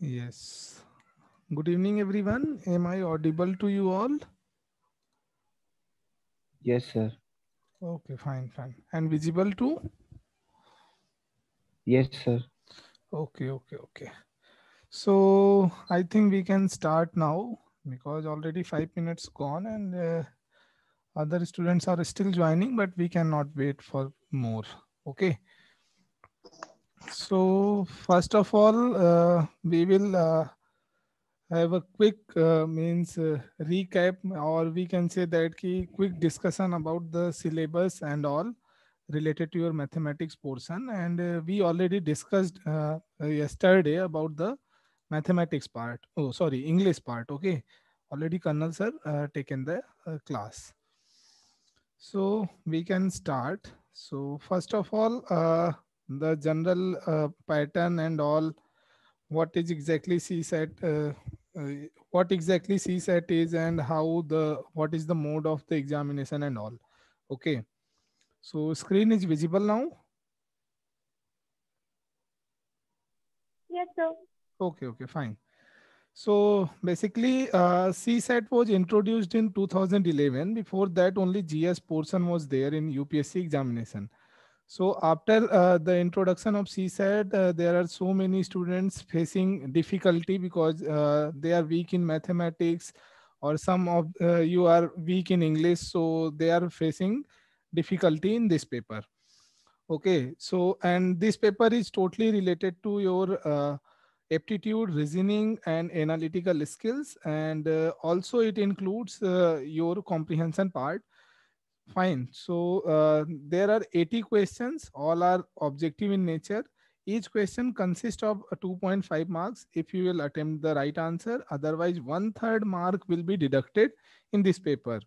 Yes. Good evening, everyone. Am I audible to you all? Yes, sir. Okay, fine, fine. And visible too? Yes, sir. Okay, okay, okay. So I think we can start now because already 5 minutes gone and other students are still joining, but we cannot wait for more. Okay. So first of all, we will have a quick recap, or we can say that ki quick discussion about the syllabus and all related to your mathematics portion. And we already discussed yesterday about the mathematics part. Oh, sorry, English part. Okay, already Colonel sir taken the class. So we can start. So first of all, the general pattern and all, what is exactly CSAT, uh, what exactly CSAT is, and how the what is the mode of the examination and all. Okay. So screen is visible now. Yes, sir. Okay, okay, fine. So basically, CSAT was introduced in 2011. Before that, only GS portion was there in UPSC examination. So after the introduction of CSAT, there are so many students facing difficulty because they are weak in mathematics, or some of you are weak in English, so they are facing difficulty in this paper. Okay, so and this paper is totally related to your aptitude, reasoning, and analytical skills, and also it includes your comprehension part. Fine. So there are 80 questions. All are objective in nature. Each question consists of 2.5 marks if you will attempt the right answer. Otherwise, one third mark will be deducted in this paper.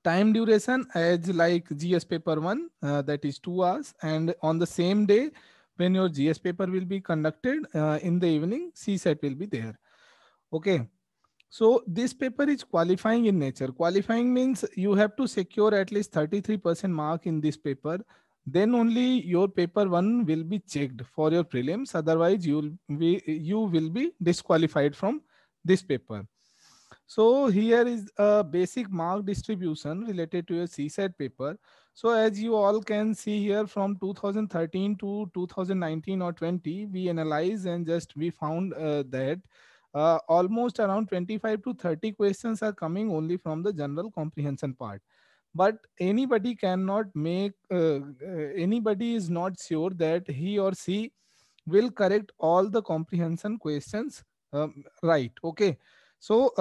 Time duration as like GS paper 1, that is 2 hours. And on the same day, when your GS paper will be conducted in the evening, CSAT will be there. Okay. So this paper is qualifying in nature. Qualifying means you have to secure at least 33% mark in this paper. Then only your paper one will be checked for your prelims. Otherwise, you will be disqualified from this paper. So here is a basic mark distribution related to your CSAT paper. So as you all can see here, from 2013 to 2019 or 20, we analyze and just we found that almost around 25 to 30 questions are coming only from the general comprehension part. But anybody cannot make anybody is not sure that he or she will correct all the comprehension questions right. Okay. So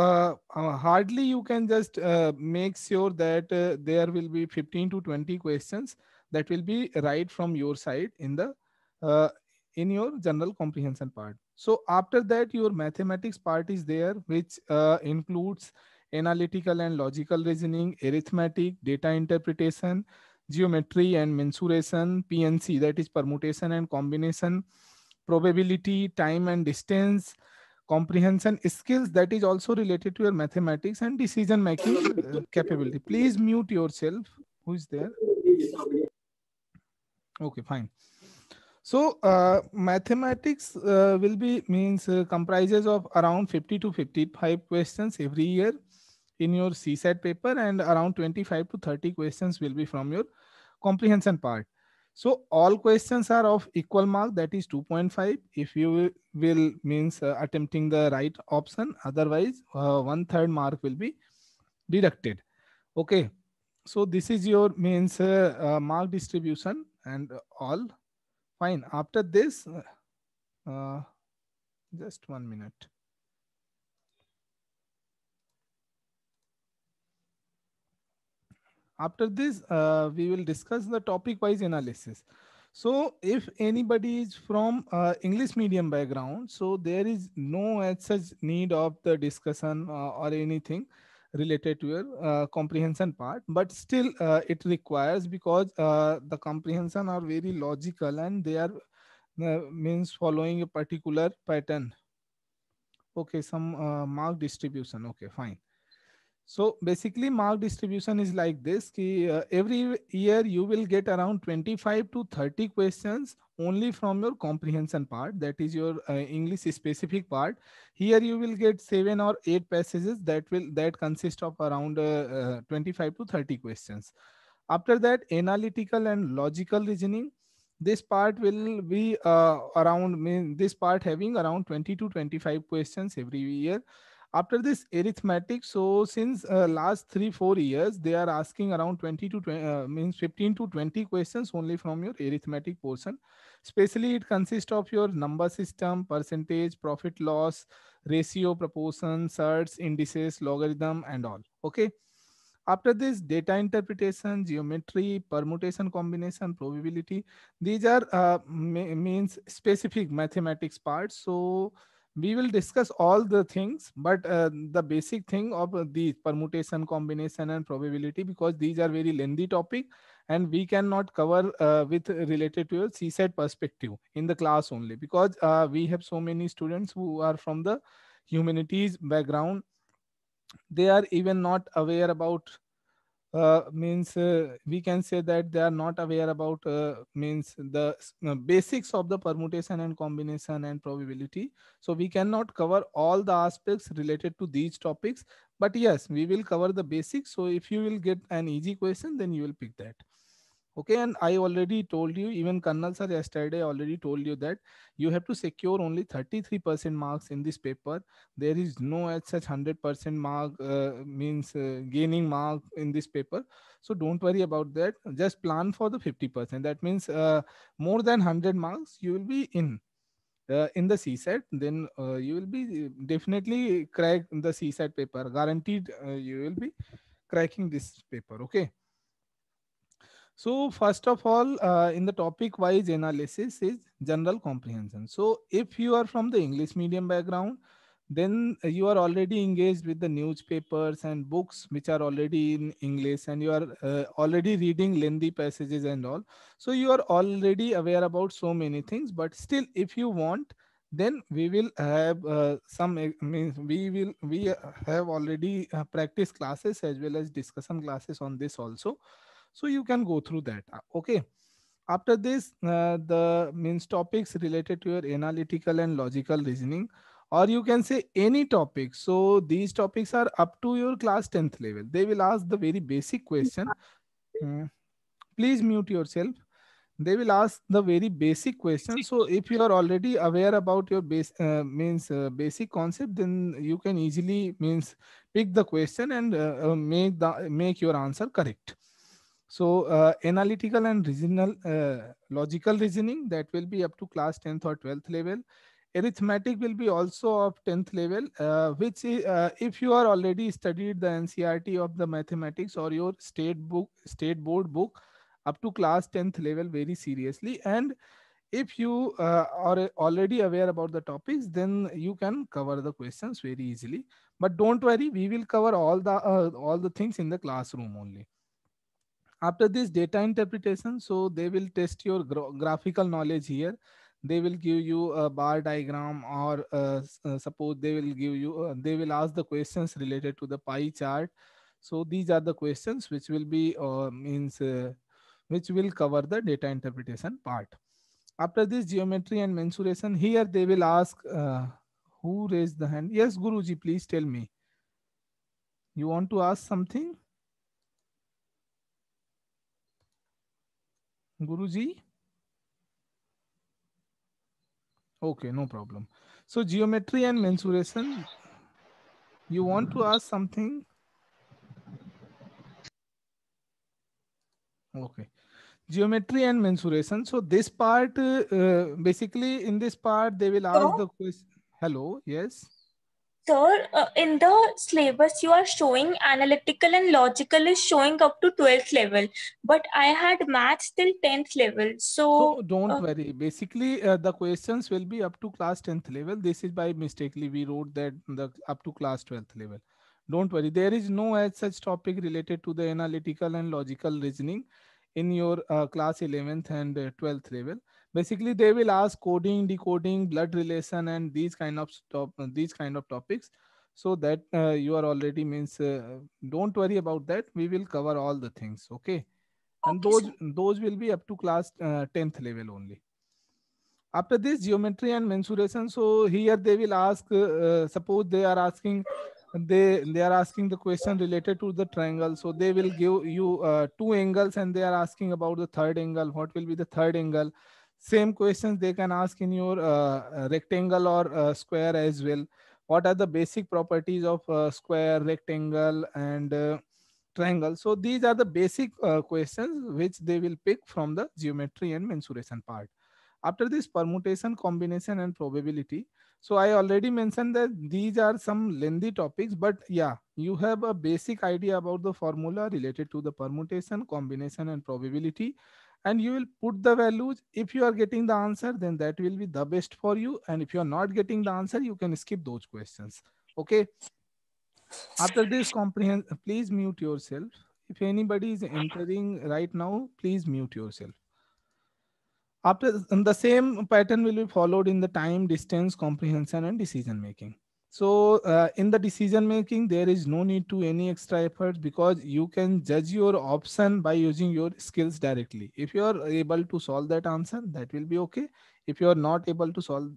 hardly you can just make sure that there will be 15 to 20 questions that will be right from your side uh, in your general comprehension part. So after that, your mathematics part is there, which includes analytical and logical reasoning, arithmetic, data interpretation, geometry and mensuration, PNC, that is permutation and combination, probability, time and distance, comprehension skills, that is also related to your mathematics, and decision making capability. Please mute yourself. Who is there? Okay, fine. So mathematics will be means comprises of around 50 to 55 questions every year in your CSAT paper, and around 25 to 30 questions will be from your comprehension part. So all questions are of equal mark, that is 2.5 if you will means attempting the right option. Otherwise, one third mark will be deducted. Okay. So this is your means mark distribution and all. Fine. After this, uh, just 1 minute. After this, we will discuss the topic wise analysis. So if anybody is from English medium background, so there is no as such need of the discussion or anything related to your comprehension part, but still it requires, because the comprehension are very logical and they are means following a particular pattern. Okay, some mark distribution. Okay, fine. So basically, mark distribution is like this: कि, every year you will get around 25 to 30 questions only from your comprehension part, that is your English specific part. Here you will get 7 or 8 passages that consist of around 25 to 30 questions. After that, analytical and logical reasoning. This part will be this part having around 20 to 25 questions every year. After this, arithmetic. So since last 3 4 years they are asking around 20 to 20, 15 to 20 questions only from your arithmetic portion. Especially it consists of your number system, percentage, profit loss, ratio, proportion, surds, indices, logarithm, and all. Okay. After this, data interpretation, geometry, permutation, combination, probability. These are means specific mathematics parts. So we will discuss all the things, but the basic thing of the permutation, combination, and probability, because these are very lengthy topic, and we cannot cover with related to your CSAT perspective in the class only, because we have so many students who are from the humanities background. They are even not aware about means we can say that they are not aware about means the basics of the permutation and combination and probability. So we cannot cover all the aspects related to these topics, but yes, we will cover the basics. So if you will get an easy question, then you will pick that. Okay, and I already told you, even Kannal sir yesterday already told you that you have to secure only 33% marks in this paper. There is no as such 100% mark means gaining mark in this paper. So don't worry about that. Just plan for the 50%. That means more than 100 marks you will be in the CSAT. Then you will be definitely crack the CSAT paper. Guaranteed you will be cracking this paper. Okay. So first of all, in the topic wise analysis is general comprehension. So if you are from the English medium background, then you are already engaged with the newspapers and books which are already in English, and you are already reading lengthy passages and all. So you are already aware about so many things. But still, if you want, then we will have means we have already practice classes as well as discussion classes on this also, so you can go through that. Okay. After this, the means topics related to your analytical and logical reasoning, or you can say any topic. So these topics are up to your class 10th level. They will ask the very basic question. Hmm. Please mute yourself. They will ask the very basic question. So if you are already aware about your basic concept, then you can easily means pick the question and make your answer correct. So analytical and reasonal logical reasoning, that will be up to class 10th or 12th level. Arithmetic will be also of 10th level, if you are already studied the NCRT of the mathematics or your state board book up to class 10th level very seriously, and if you are already aware about the topics, then you can cover the questions very easily. But don't worry, we will cover all the things in the classroom only. After this, data interpretation. So they will test your graphical knowledge here. They will give you a bar diagram, or suppose they will give you they will ask the questions related to the pie chart. So these are the questions which will be which will cover the data interpretation part. After this, geometry and mensuration. Here they will ask who raised the hand? Yes, Guruji, please tell me, you want to ask something? Guruji? Okay, no problem. So geometry and mensuration, you want to ask something? Okay. Geometry and mensuration. So this part, basically in this part, they will ask So, the question. Hello, yes. sir, in the syllabus you are showing analytical and logical is showing up to 12th level, but I had maths till 10th level. So So, don't worry. Basically, the questions will be up to class 10th level. This is by mistakenly we wrote that the up to class 12th level. Don't worry. There is no as such topic related to the analytical and logical reasoning in your class 11th and 12th level. Basically, they will ask coding, decoding, blood relation, and these kind of topics. So that you are already means don't worry about that, we will cover all the things. Okay. And Okay, sir. those will be up to class 10th level only. After this, geometry and mensuration. So here they will ask, suppose they are asking, they are asking the question related to the triangle. So they will give you two angles and they are asking about the third angle. What will be the third angle? Same questions they can ask in your rectangle or square as well. What are the basic properties of square, rectangle, and triangle? So these are the basic questions which they will pick from the geometry and mensuration part. After this, permutation, combination, and probability. So I already mentioned that these are some lengthy topics, but yeah, you have a basic idea about the formula related to the permutation, combination, and probability. And you will put the values. If you are getting the answer, then that will be the best for you. And if you are not getting the answer, you can skip those questions. Okay. After this, comprehend, please mute yourself. If anybody is entering right now, please mute yourself. After the same pattern will be followed in the time, distance, comprehension, and decision making. So in the decision making, there is no need to any extra efforts because you can judge your option by using your skills directly. If you are able to solve that answer, that will be okay. If you are not able to solve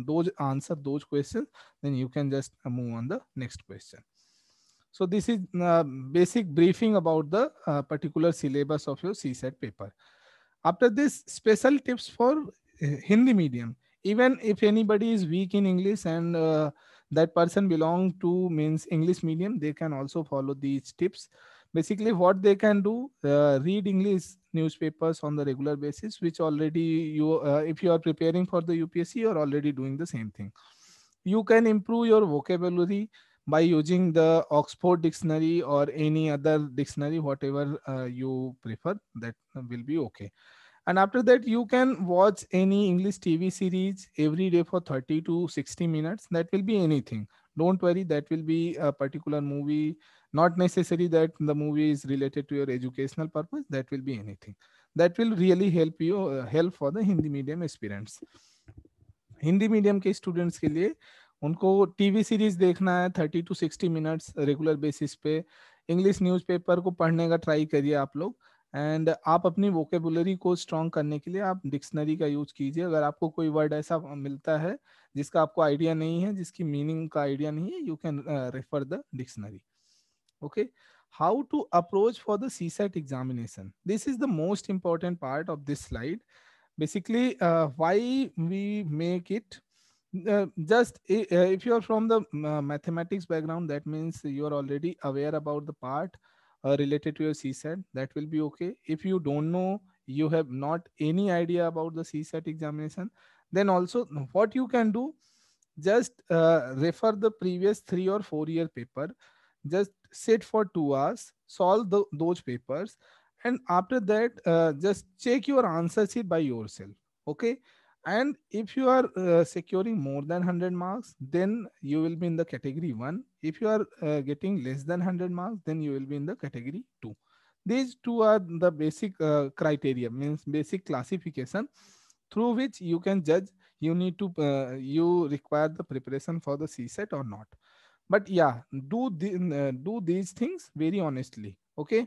those answer those questions, then you can just move on the next question. So this is basic briefing about the particular syllabus of your CSAT paper. After this, special tips for Hindi medium. Even if anybody is weak in English and that person belong to means English medium, they can also follow these tips. Basically, what they can do, read English newspapers on the regular basis, which already you, if you are preparing for the UPSC, you are already doing the same thing. You can improve your vocabulary by using the Oxford dictionary or any other dictionary, whatever you prefer, that will be okay. And after that, you can watch any English TV series every day for 30 to 60 minutes. That will be anything. Don't worry, that will be a particular movie. Not necessary that the movie is related to your educational purpose. That will be anything. That will really help you, help for the Hindi medium aspirants. Hindi medium के students के लिए उनको TV series देखना है 30 to 60 minutes regular basis पे. English newspaper को पढ़ने का ट्राई करिए आप लोग. एंड आप अपनी वोकेबुलरी को स्ट्रॉन्ग करने के लिए आप डिक्शनरी का यूज कीजिए. अगर आपको कोई वर्ड ऐसा मिलता है जिसका आपको आइडिया नहीं है, जिसकी मीनिंग का आइडिया नहीं है, you can refer the dictionary. Okay. How to approach for the CSAT examination? This is the most important part of this slide. Basically, why we make it. Just if you are from the mathematics background, that means you are already aware about the part related to your CSAT. That will be okay. If you don't know, you have not any idea about the CSAT examination, then also what you can do, just refer the previous 3 or 4 year paper. Just sit for 2 hours, solve those papers, and after that just check your answer sheet by yourself. Okay. And if you are securing more than 100 marks, then you will be in the category 1. If you are getting less than 100 marks, then you will be in the category 2. These two are the basic criteria, means basic classification through which you can judge you need to you require the preparation for the CSAT or not. But yeah, do these things very honestly. Okay.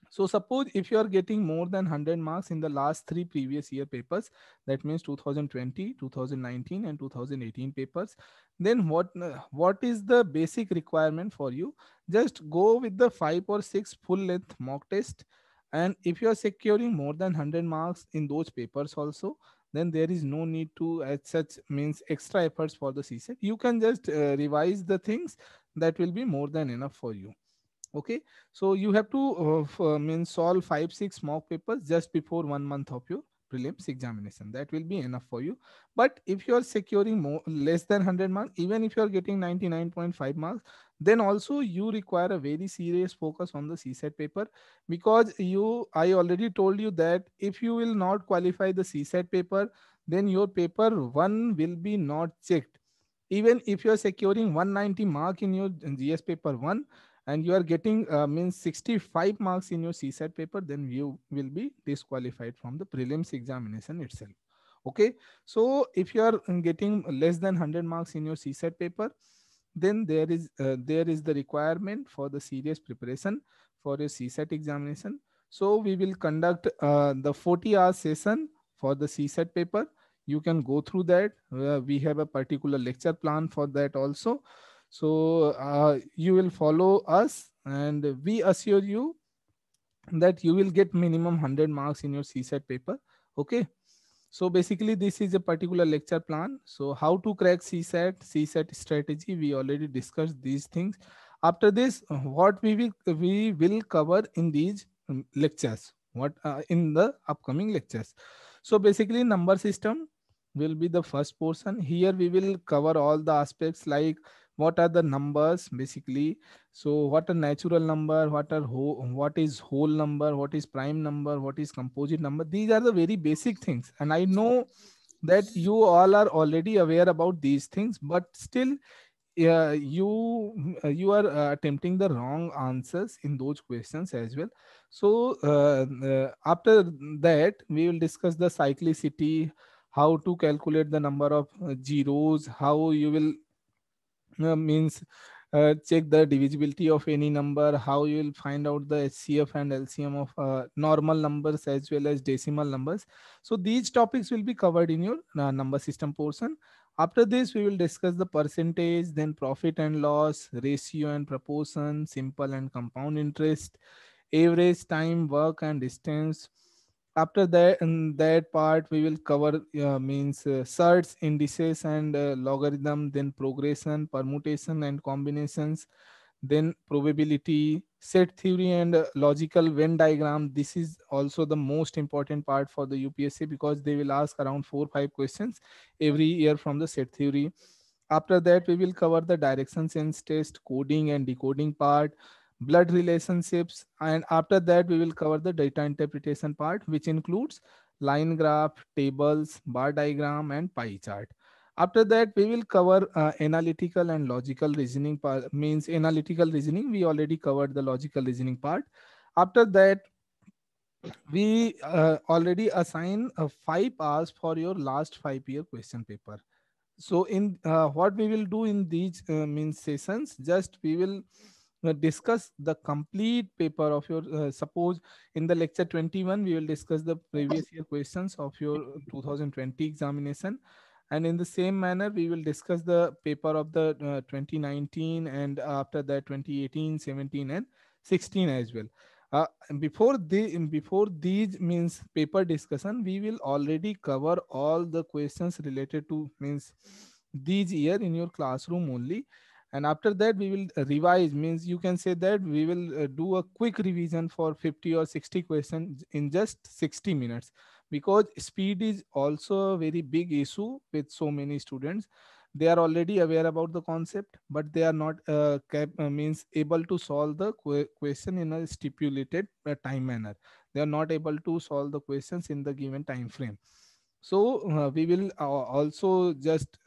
So suppose if you are getting more than 100 marks in the last 3 previous year papers, that means 2020, 2019, and 2018 papers, then what is the basic requirement for you? Just go with the 5 or 6 full length mock test. And if you are securing more than 100 marks in those papers also, then there is no need to as such means extra efforts for the CSET. You can just revise the things, that will be more than enough for you. Okay. So you have to means solve 5 6 mock papers just before 1 month of your prelims examination. That will be enough for you. But if you are securing more less than 100 marks, even if you are getting 99.5 marks, then also you require a very serious focus on the CSAT paper. Because I already told you that if you will not qualify the CSAT paper, then your paper 1 will be not checked. Even if you are securing 190 mark in your GS paper 1 and you are getting means 65 marks in your CSAT paper, then you will be disqualified from the prelims examination itself. Okay. So if you are getting less than 100 marks in your CSAT paper, then there is the requirement for the serious preparation for your CSAT examination. So we will conduct the 40-hour session for the CSAT paper. You can go through that. We have a particular lecture plan for that also. So you will follow us, and we assure you that you will get minimum 100 marks in your CSAT paper. Okay. So basically, this is a particular lecture plan. So how to crack CSAT, CSAT strategy, we already discussed these things. After this, what we will cover in these lectures, what in the upcoming lectures. So basically, number system will be the first portion. Here we will cover all the aspects like what are the numbers basically. So what a natural number, what is whole number, what is prime number, what is composite number. These are the very basic things, and I know that you all are already aware about these things, but still you are attempting the wrong answers in those questions as well. So after that we will discuss the cyclicity, how to calculate the number of zeros, how you will means check the divisibility of any number, how you will find out the HCF and LCM of normal numbers as well as decimal numbers. So these topics will be covered in your number system portion. After this, we will discuss the percentage, then profit and loss, ratio and proportion, simple and compound interest, average time, work and distance. After that, in that part, we will cover means search, indices and logarithm, then progression, permutation and combinations, then probability, set theory and logical Venn diagram. This is also the most important part for the UPSC because they will ask around 4 5 questions every year from the set theory. After that, we will cover the direction sense test, coding and decoding part, blood relationships, and after that, we will cover the data interpretation part, which includes line graph, tables, bar diagram, and pie chart. After that, we will cover analytical and logical reasoning part. Means analytical reasoning, we already covered the logical reasoning part. After that, we already assign 5 hours for your last 5 year question paper. So in what we will do in these means sessions, just we will discuss the complete paper of your suppose in the lecture 21 we will discuss the previous year questions of your 2020 examination, and in the same manner we will discuss the paper of the 2019, and after that 2018, 17 and 16 as well. uh, before these means paper discussion, we will already cover all the questions related to means these year in your classroom only, and after that we will revise. Means you can say that we will do a quick revision for 50 or 60 questions in just 60 minutes, because speed is also a very big issue with so many students. They are already aware about the concept, but they are not means able to solve the question in a stipulated time manner. They are not able to solve the questions in the given time frame. So we will also just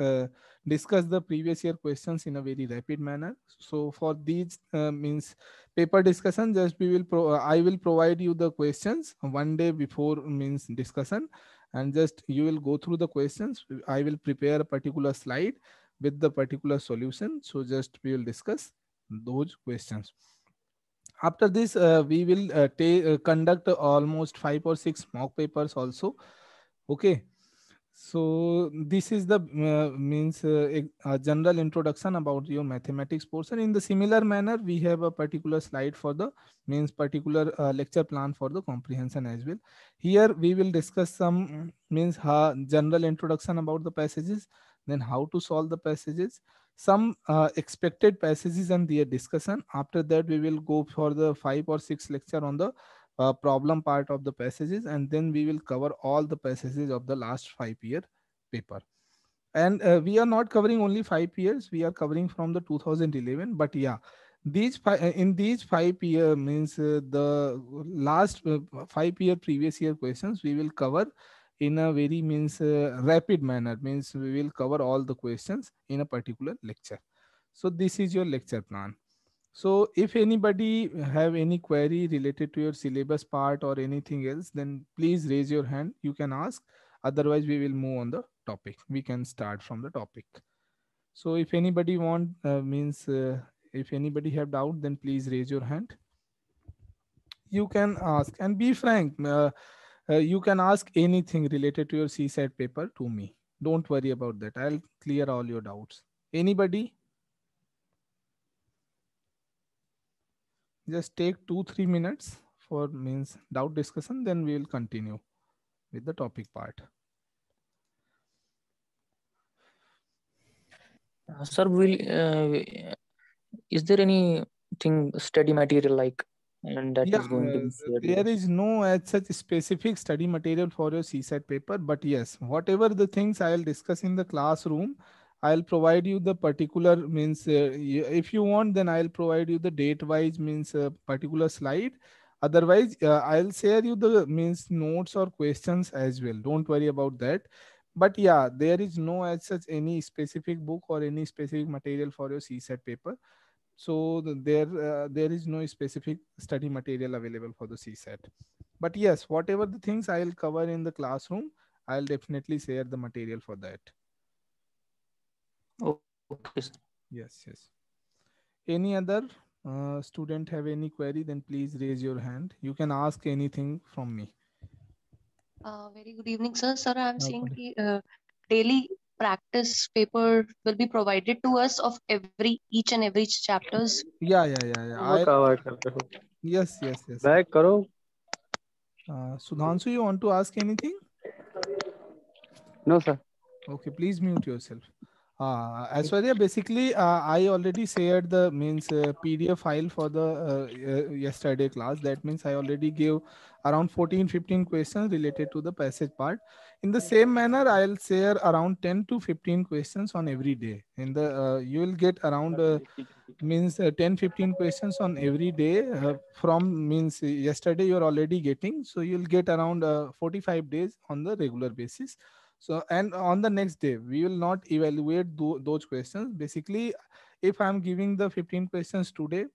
discuss the previous year questions in a very rapid manner. So for these means paper discussion, just we will I will provide you the questions one day before means discussion, and just you will go through the questions. I will prepare a particular slide with the particular solution. So just we will discuss those questions. After this, we will conduct almost 5 or 6 mock papers also. Okay, so this is the means a general introduction about your mathematics portion. In the similar manner, we have a particular slide for the means particular lecture plan for the comprehension as well. Here we will discuss some means general introduction about the passages, then how to solve the passages, some expected passages and their discussion. After that, we will go for the 5 or 6 lecture on the problem part of the passages, and then we will cover all the passages of the last 5 year paper. And we are not covering only 5 years, we are covering from the 2011. But yeah, in these 5 year means the last 5 year previous year questions we will cover in a very means rapid manner. Means we will cover all the questions in a particular lecture. So this is your lecture plan. So if anybody have any query related to your syllabus part or anything else, then please raise your hand. You can ask. Otherwise, we will move on the topic. We can start from the topic. So if anybody if anybody have doubt, then please raise your hand. You can ask and be frank. You can ask anything related to your CSAT paper to me. Don't worry about that. I'll clear all your doubts. Anybody? Just take 2-3 minutes for doubt discussion. Then we will continue with the topic part. Sir, is there anything study material like and that Yeah, is going to be shared with there us? is no as such specific study material for your CSAT paper, but yes, whatever the things I'll discuss in the classroom, I'll provide you the particular if you want, then I'll provide you the date wise particular slide. Otherwise, I'll share you the notes or questions as well. Don't worry about that. But yeah, there is no as such any specific book or any specific material for your CSAT paper. So there is no specific study material available for the CSAT. But yes, whatever the things I'll cover in the classroom, I'll definitely share the material for that. Okay, sir. Yes, yes. Any other student have any query? Then please raise your hand. You can ask anything from me. Very good evening, sir. Sir, I'm No seeing problem. the daily practice paper will be provided to us of each and every chapters. Yeah. वो cover करते हो Yes, yes, yes. Back करो Sudhanshu, you want to ask anything? no sir Okay, please mute yourself. Aishwarya, basically, I already shared the PDF file for the yesterday class. That means I already gave around 14-15 questions related to the passage part. In the same manner, I'll share around 10 to 15 questions on every day. In the you will get around 10-15 questions on every day from yesterday you're already getting. So you'll get around 45 days on the regular basis. So, and on the next day, we will not evaluate those questions. Basically, if I'm giving the 15 questions today,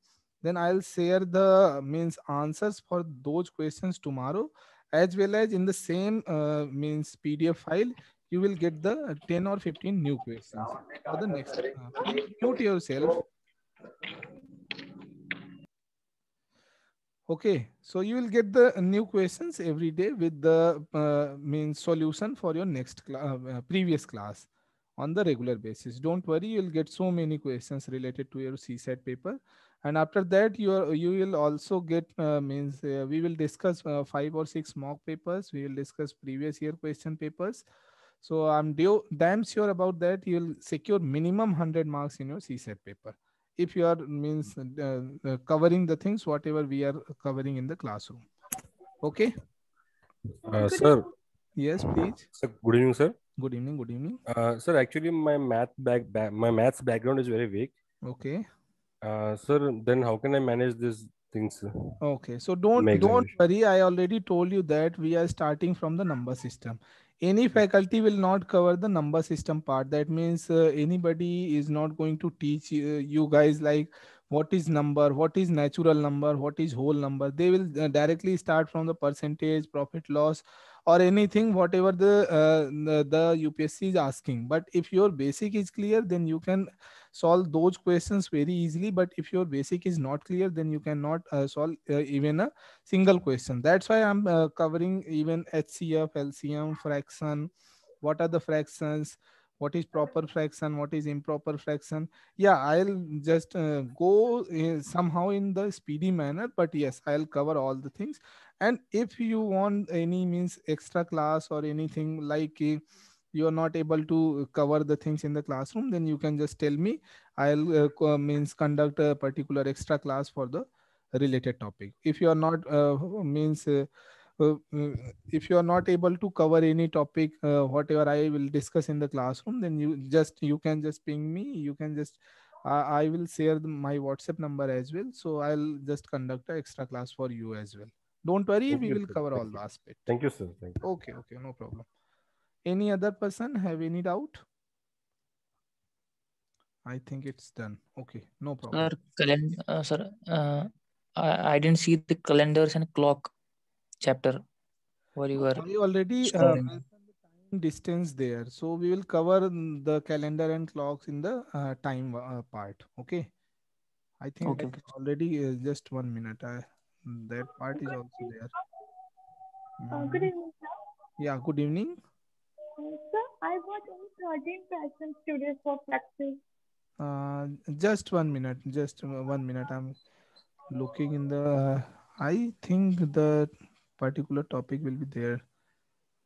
then I'll share the answers for those questions tomorrow, as well as in the same PDF file, you will get the 10 or 15 new questions for the next. Please mute yourself. Okay, so you will get the new questions every day with the solution for your previous class on the regular basis. Don't worry, you'll get so many questions related to your CSAT paper, and after that you will also get we will discuss 5 or 6 mock papers. We will discuss previous year question papers. So I'm damn sure about that. You'll secure minimum 100 marks in your CSAT paper if you are covering the things whatever we are covering in the classroom. Okay. Sir. Yes, please. Sir, good evening, sir. Good evening. Good evening. Sir, actually, my maths background is very weak. Okay. Sir, then how can I manage these things? Okay, so don't worry. I already told you that we are starting from the number system. Any faculty will not cover the number system part. That means anybody is not going to teach you guys like what is number, what is natural number, what is whole number. They will directly start from the percentage, profit loss, or anything whatever the UPSC is asking. But if your basic is clear, then you can solve those questions very easily. But if your basic is not clear, then you cannot solve even a single question. That's why I'm covering even HCF, LCM, fraction, what are the fractions, what is proper fraction, what is improper fraction. Yeah, I'll just go somehow in the speedy manner, but yes, I'll cover all the things. And if you want any extra class or anything like you are not able to cover the things in the classroom, then you can just tell me. I'll conduct a particular extra class for the related topic. If you are not uh, uh, if you are not able to cover any topic whatever I will discuss in the classroom, then you can just ping me. You can just I will share my WhatsApp number as well, so I'll just conduct an extra class for you as well. Don't worry, we will cover all the aspects. Thank you, sir. Thank you. Okay, no problem. Any other person have any doubt? I think it's done. Okay, no problem. Sir, I didn't see the calendars and clock chapter where you were I already showing. mentioned the distance there. So we will cover the calendar and clocks in the time part. Okay. I think Okay, okay. already just 1 minute. That part is also there. Good Mhm. evening, sir. Yeah. Good evening. Sir, I got only 13 fashion studios for practice. Just 1 minute. Just 1 minute. I'm looking in the. I think the particular topic will be there.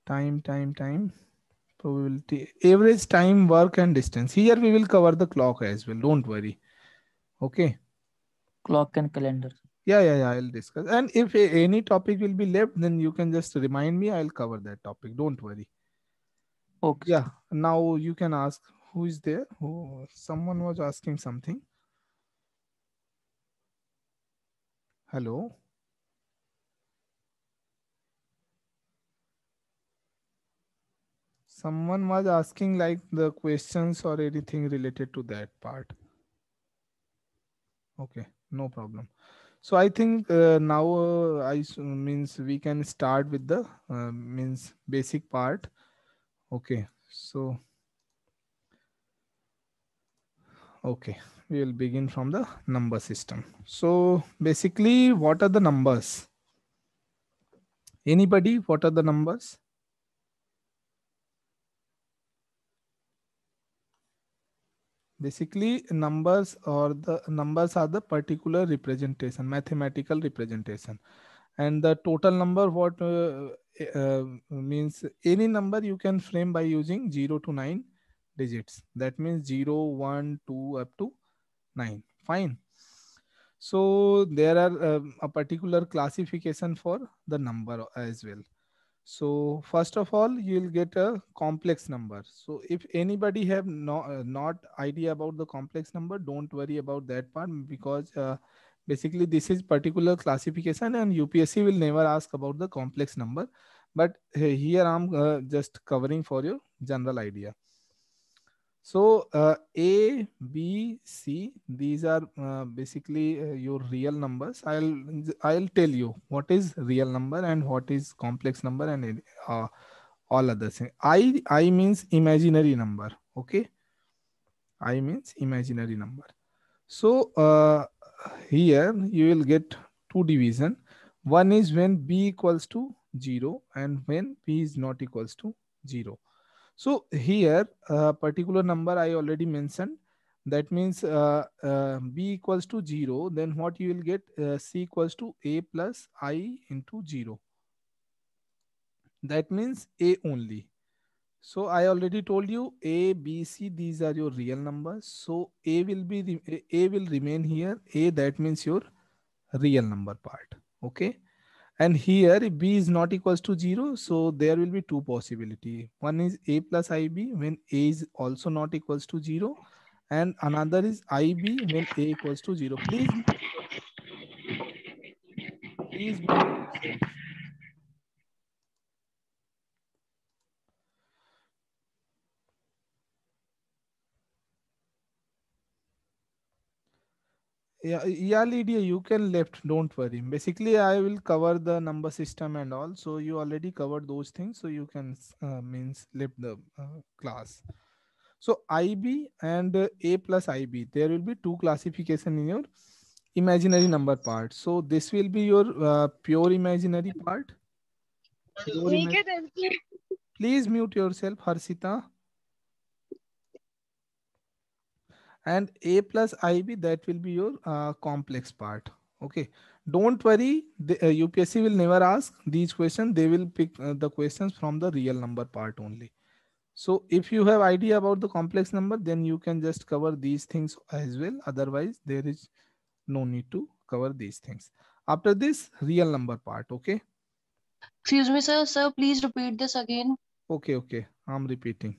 Time. Probability. Average time, work, and distance. Here we will cover the clock as well. Don't worry. Okay. Clock and calendar. Yeah. I'll discuss. And if any topic will be left, then you can just remind me. I'll cover that topic. Don't worry. Okay. Yeah. Now you can ask who is there. Who someone was asking something. Hello. Someone was asking like the questions or anything related to that part. Okay. No problem. So I think now means we can start with the means basic part. Okay. So okay, we will begin from the number system. So basically, what are the numbers? Anybody? What are the numbers? Basically, numbers are the particular representation, mathematical representation, and the total number what means any number you can frame by using 0 to 9 digits. That means 0, 1, 2 up to 9. Fine. So there are a particular classification for the number as well. So first of all, you'll get a complex number. So if anybody have not idea about the complex number, don't worry about that part, because basically this is particular classification and UPSC will never ask about the complex number. But here I'm just covering for your general idea. So A, B, C, these are basically your real numbers. I'll tell you what is real number and what is complex number and all other things. I means imaginary number. Okay, I means imaginary number. So here you will get two division. One is when b equals to 0 and when b is not equals to 0. So here, a particular number I already mentioned. That means b equals to 0. Then what you will get? C equals to a plus I into 0. That means a only. So I already told you a, b, c. These are your real numbers. So a will be a will remain here. A, that means your real number part. Okay. And here if b is not equals to 0, so there will be two possibility. One is a plus ib when a is also not equals to 0, and another is ib when a equals to 0. Please mute yourself. Yeah, Lydia, you can left. Don't worry. Basically, I will cover the number system and all. So you already covered those things. So you can means left the class. So IB and A plus IB, there will be two classification in your imaginary number part. So this will be your pure imaginary part. Please mute yourself, Harsita. And A plus IB, that will be your complex part. Okay. Don't worry. The UPSC will never ask these questions. They will pick the questions from the real number part only. So if you have idea about the complex number, then you can just cover these things as well. Otherwise, there is no need to cover these things. After this, real number part. Okay. Excuse me, sir. Sir, please repeat this again. Okay. I'm repeating.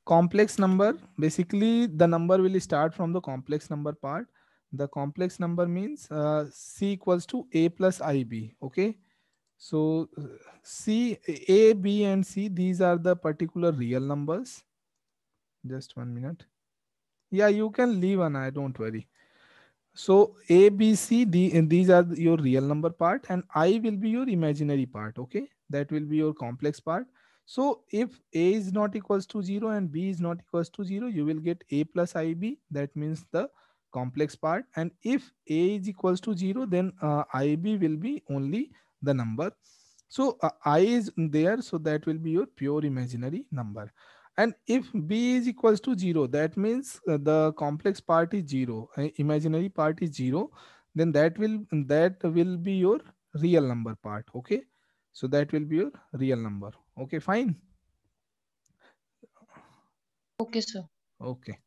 Complex number, basically the number will start from the complex number part. The complex number means C equals to A plus IB. Okay. So C, A, B and C, these are the particular real numbers. Just 1 minute. Yeah, you can leave, and I don't worry. So A, B, C, D, and these are your real number part, and I will be your imaginary part. Okay, that will be your complex part. So if A is not equals to 0 and B is not equals to 0, you will get A plus IB. That means the complex part. And if A is equals to 0, then IB will be only the number. So I is there, so that will be your pure imaginary number. And if B is equals to 0, that means the complex part is 0, imaginary part is 0, then that will be your real number part. Okay, so that will be your real number. Okay, fine. Okay, sir. Okay,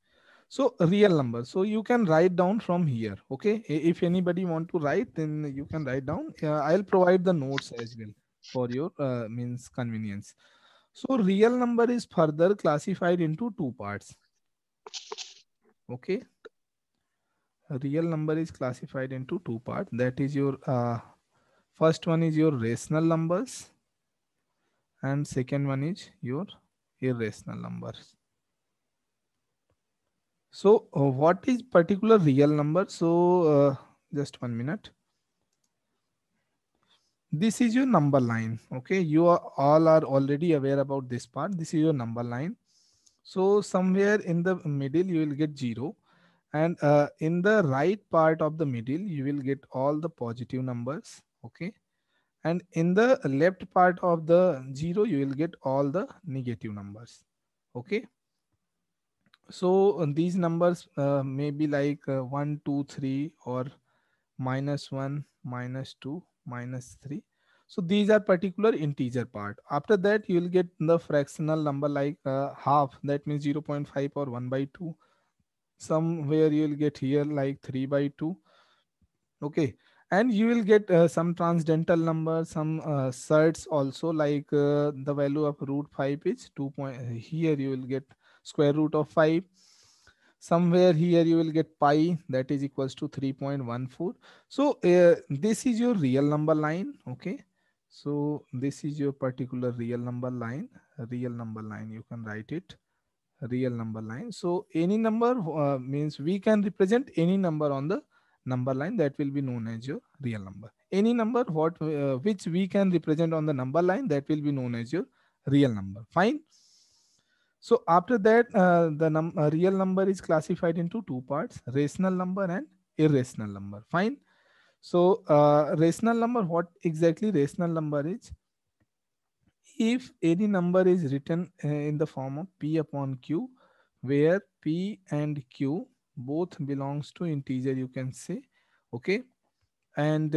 so real number, so you can write down from here. Okay, if anybody want to write, then you can write down. I'll provide the notes as well for your means convenience. So real number is further classified into two parts. Okay, a real number is classified into two parts. That is your first one is your rational numbers, and second one is your irrational numbers. So what is particular real number? So just 1 minute. This is your number line. Okay, you all are already aware about this part. This is your number line. So somewhere in the middle you will get 0, and in the right part of the middle you will get all the positive numbers. Okay, and in the left part of the 0 you will get all the negative numbers. Okay, so these numbers may be like 1 2 3, or -1 -2 -3. So these are particular integer part. After that you will get the fractional number like half, that means 0.5 or 1/2. Somewhere you will get here like 3/2. Okay, and you will get some transcendental number, some surds also, like the value of root 5 is 2 point. Here you will get square root of 5. Somewhere here you will get pi, that is equals to 3.14. So this is your real number line. Okay, so this is your particular real number line. Real number line, you can write it real number line. So any number means we can represent any number on the number line, that will be known as your real number. Any number which we can represent on the number line, that will be known as your real number. Fine. So after that the real number is classified into two parts: rational number and irrational number. Fine. So rational number, what exactly rational number is? If any number is written in the form of p upon q, where p and q both belongs to integer, you can say. Okay, and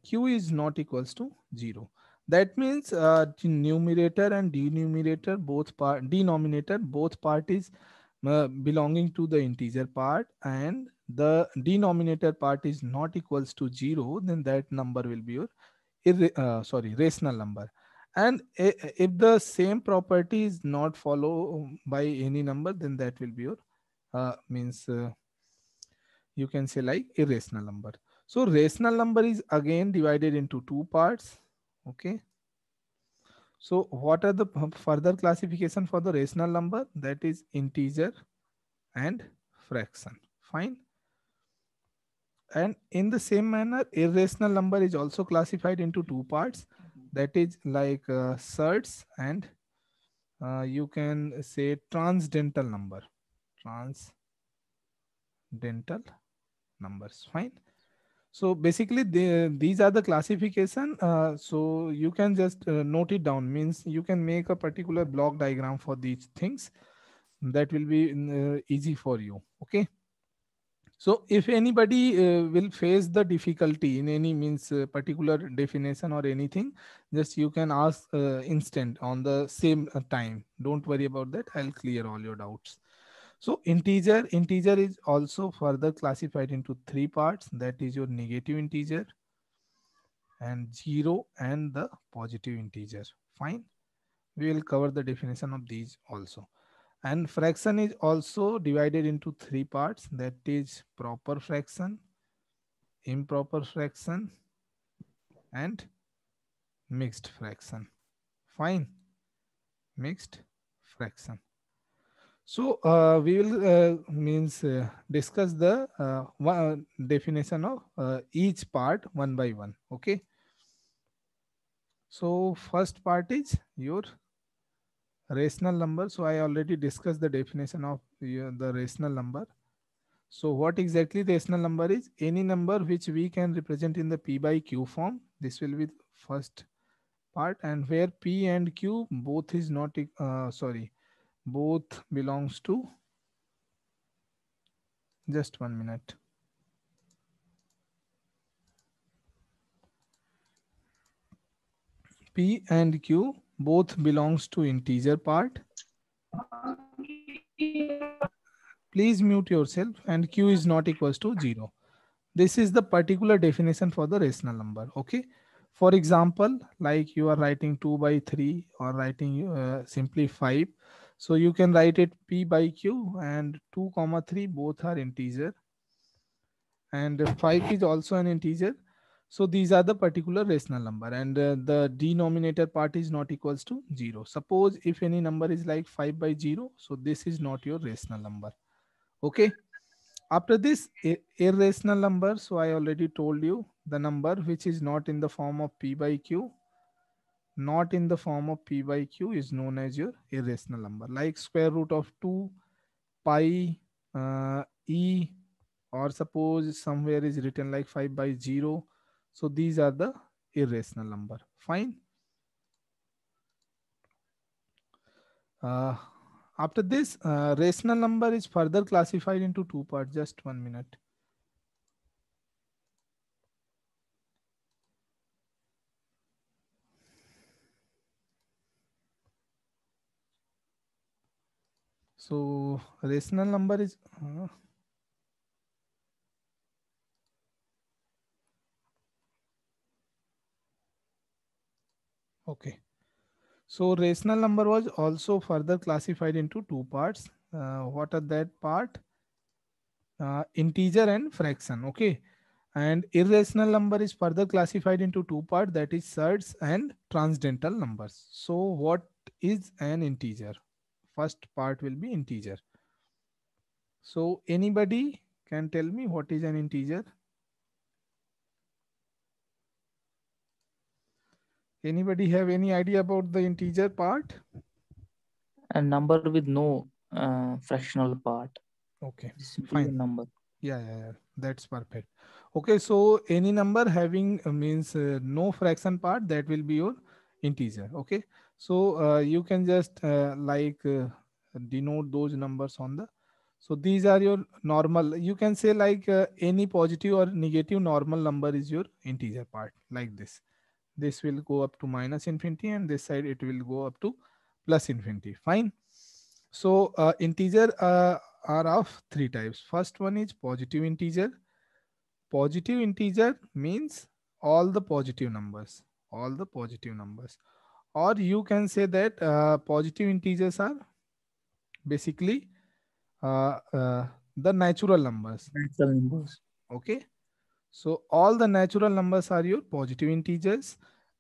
q is not equals to 0, that means the numerator and denominator both part is belonging to the integer part, and the denominator part is not equals to 0, then that number will be your rational number. And if the same property is not followed by any number, then that will be your means you can say like irrational number. So rational number is again divided into two parts. Okay, so what are the further classification for the rational number? That is integer and fraction. Fine. And in the same manner, irrational number is also classified into two parts, that is like surds and you can say transcendental number. Transcendental numbers. Fine. So basically these are the classification. So you can just note it down, means you can make a particular block diagram for these things, that will be easy for you. Okay, so if anybody will face the difficulty in any means particular definition or anything, just you can ask instant on the same time. Don't worry about that, I'll clear all your doubts. So integer is also further classified into three parts, that is your negative integer and 0 and the positive integer. Fine, we will cover the definition of these also. And fraction is also divided into three parts, that is proper fraction, improper fraction and mixed fraction. Fine, mixed fraction. So we will discuss the definition of each part one by one. Okay. So first part is your rational number. So I already discussed the definition of the rational number. So what exactly the rational number is? Any number which we can represent in the P by Q form. This will be the first part, and where P and Q both is not both belongs to, just 1 minute. P and Q both belongs to integer part. Please mute yourself, and Q is not equals to 0. This is the particular definition for the rational number. Okay. For example, like you are writing 2 by 3 or writing simply 5. So you can write it P by Q, and 2 comma 3 both are integer, and 5 is also an integer. So these are the particular rational number, and the denominator part is not equals to 0. Suppose if any number is like 5 by 0, so this is not your rational number. Okay. After this, irrational number. So I already told you the number which is not in the form of P by Q, not in the form of P by Q is known as your irrational number, like square root of 2, pi, e, or suppose somewhere is written like 5 by 0. So these are the irrational number. Fine. After this, rational number is further classified into two parts. Just 1 minute. So rational number is okay. So rational number was also further classified into two parts. What are that part? Integer and fraction. Okay. And irrational number is further classified into two parts, that is surds and transcendental numbers. So what is an integer? First part will be integer. So anybody can tell me what is an integer? Anybody have any idea about the integer part? A number with no fractional part. Okay, Simply a fine. number. Yeah. That's perfect. Okay, so any number having means no fraction part, that will be your integer. Okay, so you can just denote those numbers on the. So these are your normal. You can say like any positive or negative normal number is your integer part, like this. This will go up to minus infinity, and this side it will go up to plus infinity. Fine. So integer are of three types. First one is positive integer. Positive integer means all the positive numbers, all the positive numbers. Or you can say that positive integers are basically the natural numbers. Natural numbers. Okay. So all the natural numbers are your positive integers.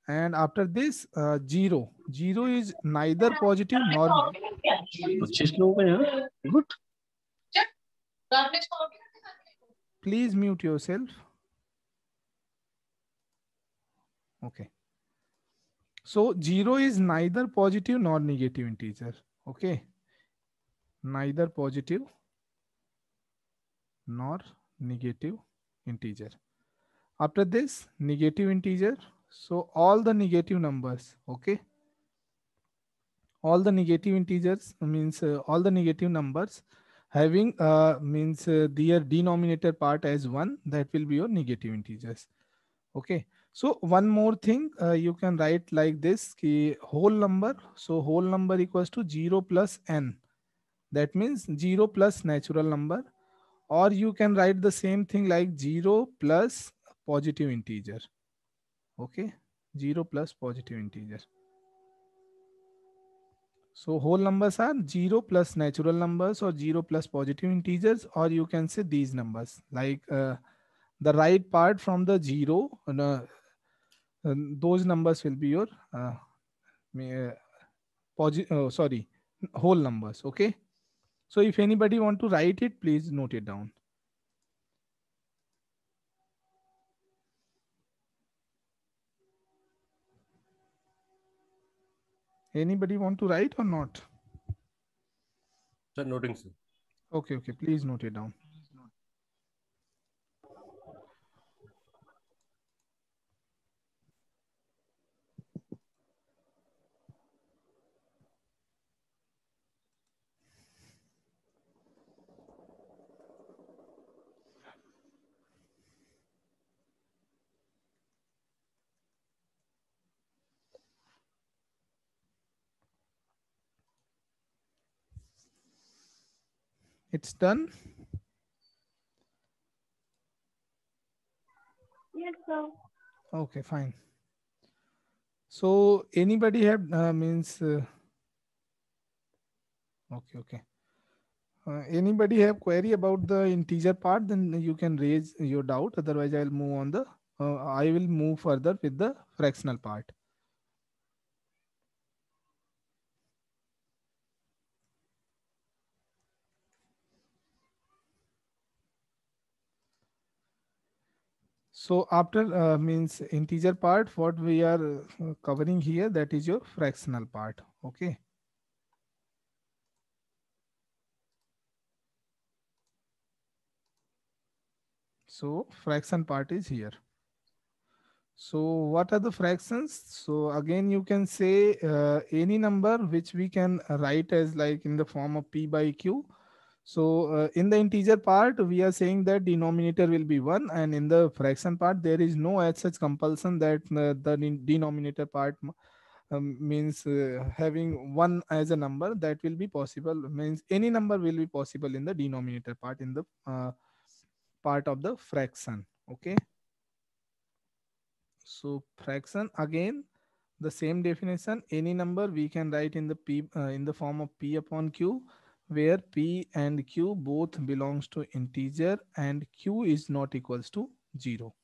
And after this, zero. Zero is neither positive nor negative. Please mute yourself. Okay. So 0 is neither positive nor negative integer. Okay. Neither positive nor negative integer. After this, negative integer. So all the negative numbers. Okay. All the negative integers means all the negative numbers having means their denominator part as 1, that will be your negative integers. Okay. So one more thing, you can write like this, ki whole number. So whole number equals to 0 plus n. That means 0 plus natural number. Or you can write the same thing like 0 plus positive integer. Okay. 0 plus positive integer. So whole numbers are 0 plus natural numbers or 0 plus positive integers, or you can say these numbers like the right part from the 0, those numbers will be your whole numbers. Okay. So if anybody want to write it, please note it down. Anybody want to write or not? Sir, noting, sir. Okay, okay, please note it down. It's done. Yes, sir. Okay, fine. So anybody have okay. Anybody have query about the integer part? Then you can raise your doubt. Otherwise, I'll move on the. I will move further with the fractional part. So after means integer part, what we are covering here, that is your fractional part. Okay. So fraction part is here. So what are the fractions? So again, you can say any number which we can write as like in the form of p by q. So in the integer part, we are saying that denominator will be 1, and in the fraction part, there is no as such compulsion that the denominator part means having 1 as a number. That will be possible, means any number will be possible in the denominator part, in the part of the fraction. Okay. So fraction, again the same definition, any number we can write in the p in the form of p upon q, where p and q both belongs to integer and q is not equals to 0.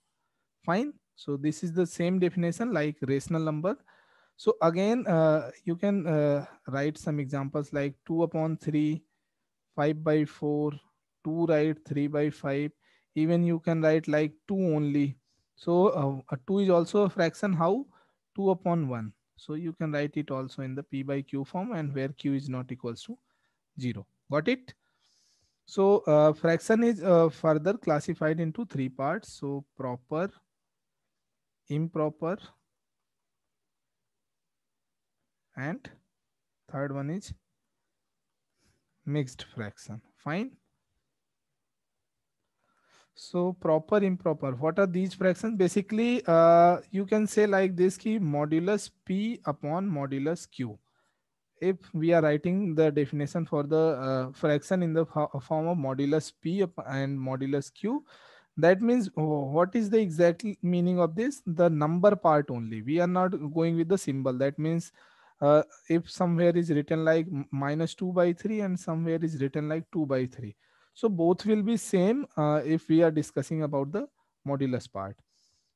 Fine. So this is the same definition like rational number. So again you can write some examples like 2 upon 3, 5 by 4, 2 write 3 by 5. Even you can write like 2 only. So a 2 is also a fraction. How? 2 upon 1. So you can write it also in the p by q form, and where q is not equals to 0. Got it? So fraction is further classified into 3 parts. So proper, improper, and third one is mixed fraction. Fine. So proper, improper, what are these fractions? Basically you can say like this, ki modulus p upon modulus q. If we are writing the definition for the fraction in the form of modulus p and modulus q, that means what is the exact meaning of this? The number part only. We are not going with the symbol. That means if somewhere is written like minus 2 by 3 and somewhere is written like 2 by 3, so both will be same if we are discussing about the modulus part.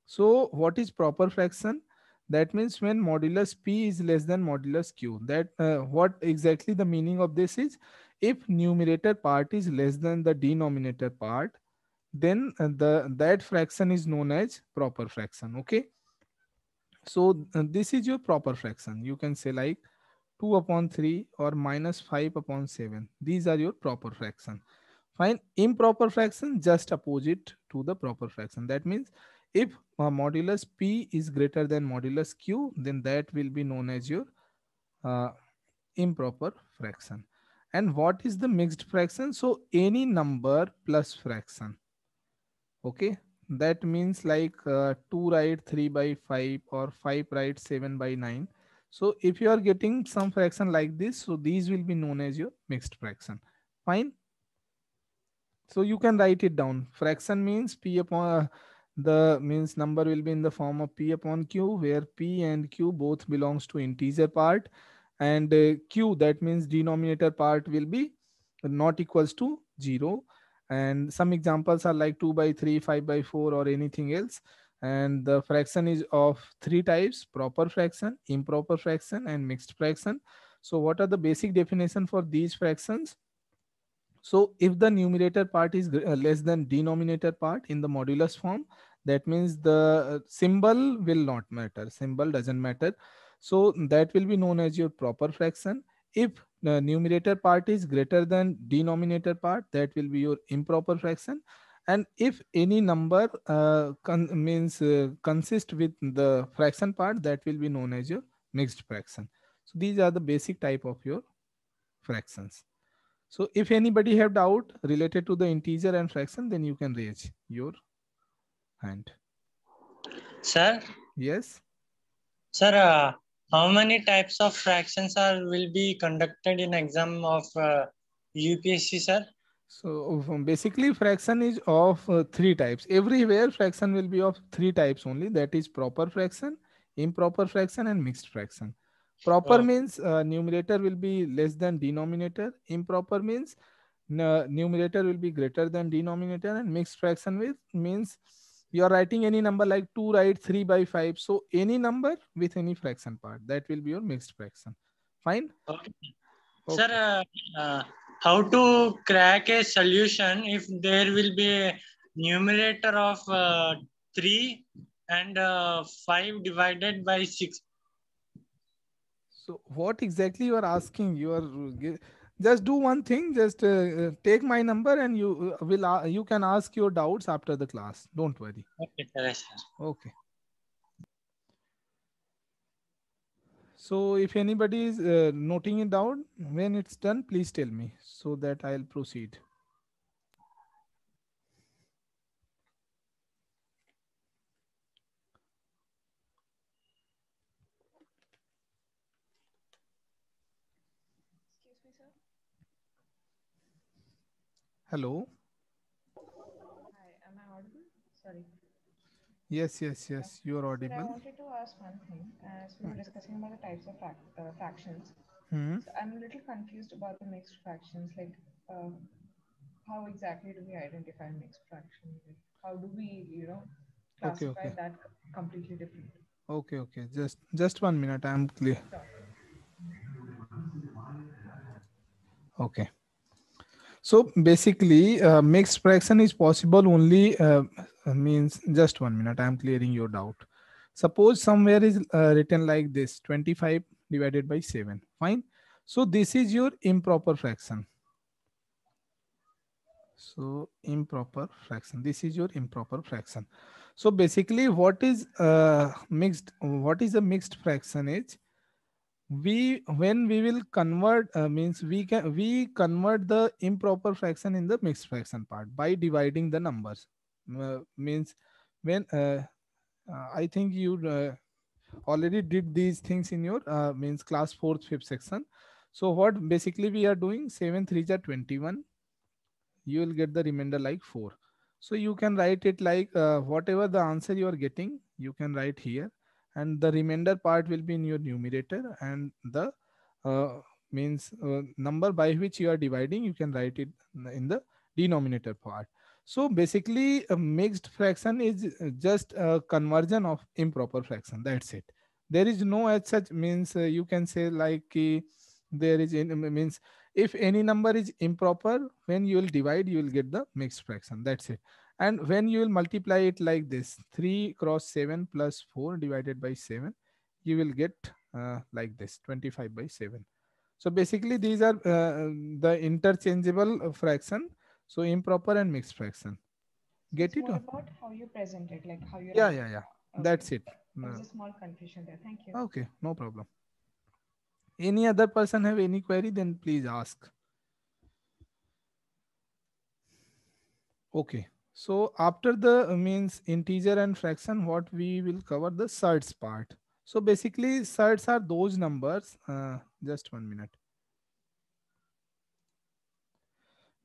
So what is proper fraction? That means when modulus p is less than modulus q. That what exactly the meaning of this is? If numerator part is less than the denominator part, then that fraction is known as proper fraction. Okay. So this is your proper fraction. You can say like 2 upon 3 or minus 5 upon 7. These are your proper fraction. Fine. Improper fraction, just opposite to the proper fraction. That means if modulus p is greater than modulus q, then that will be known as your uh, improper fraction. And what is the mixed fraction? So any number plus fraction. Okay. That means like 2 right 3 by 5 or 5 right 7 by 9. So if you are getting some fraction like this, so these will be known as your mixed fraction. Fine. So you can write it down. Fraction means p upon the means number will be in the form of p upon q, where p and q both belongs to integer part, and q, that means denominator part, will be not equals to 0. And some examples are like 2 by 3, 5 by 4, or anything else. And the fraction is of 3 types: proper fraction, improper fraction, and mixed fraction. So what are the basic definition for these fractions? So if the numerator part is less than denominator part in the modulus form, that means the symbol will not matter. Symbol doesn't matter. So that will be known as your proper fraction. If the numerator part is greater than denominator part, that will be your improper fraction. And if any number consist with the fraction part, that will be known as your mixed fraction. So these are the basic type of your fractions. So if anybody have doubt related to the integer and fraction, then you can raise your hand. Sir, Yes. sir, how many types of fractions are will be conducted in exam of UPSC, sir? So basically fraction is of three types. Everywhere fraction will be of three types only. That is proper fraction, improper fraction and mixed fraction. Proper Oh, means numerator will be less than denominator. Improper means numerator will be greater than denominator, and mixed fraction with means you are writing any number like 2, write 3 by 5. So any number with any fraction part, that will be your mixed fraction. Fine. okay. Okay. Sir, how to crack a solution if there will be a numerator of 3 and 5 divided by 6? So what exactly you are asking? You are just do one thing. Just take my number and you can ask your doubts after the class. Don't worry. Okay, sir. Yes, sir. Okay. So if anybody is noting it down, when it's done, please tell me so that I'll proceed. Excuse me, sir. Hello. Hi, am I audible? Sorry. Yes, yes, yes. You are Sir, I audible. wanted to ask one thing. As we were discussing about the types of fractions, Hmm. so I'm a little confused about the mixed fractions. Like, how exactly do we identify mixed fractions? Like, how do we, Okay, classify okay, that completely different? okay, okay. Just 1 minute. I'm clear. Sure. Okay. So basically, mixed fraction is possible only means just 1 minute. I'm clearing your doubt. Suppose somewhere is written like this 25 divided by 7. Fine. So this is your improper fraction. So improper fraction. This is your improper fraction. So basically, what is mixed? What is a mixed fraction is we when we will convert means we convert the improper fraction in the mixed fraction part by dividing the numbers. Means when I think you already did these things in your means class 4th 5th section. So what basically we are doing, 7 3 are 21, you will get the remainder like 4. So you can write it like whatever the answer you are getting, you can write here, and the remainder part will be in your numerator, and the number by which you are dividing, you can write it in the denominator part. So basically a mixed fraction is just a conversion of improper fraction, that's it. There is no as such means you can say like there is means if any number is improper, when you will divide, you will get the mixed fraction, that's it. And when you will multiply it like this, 3 cross 7 plus 4 divided by 7, you will get like this 25 by 7. So basically these are the interchangeable fraction. So improper and mixed fraction. So Get it's it? more about how you present it, like how you Yeah, write yeah, it. yeah. Okay. That's it. There was a small confusion there. Thank you. Okay, no problem. Any other person have any query, then please ask. Okay. So after the means integer and fraction, what we will cover the surds part. So basically surds are those numbers. Just 1 minute.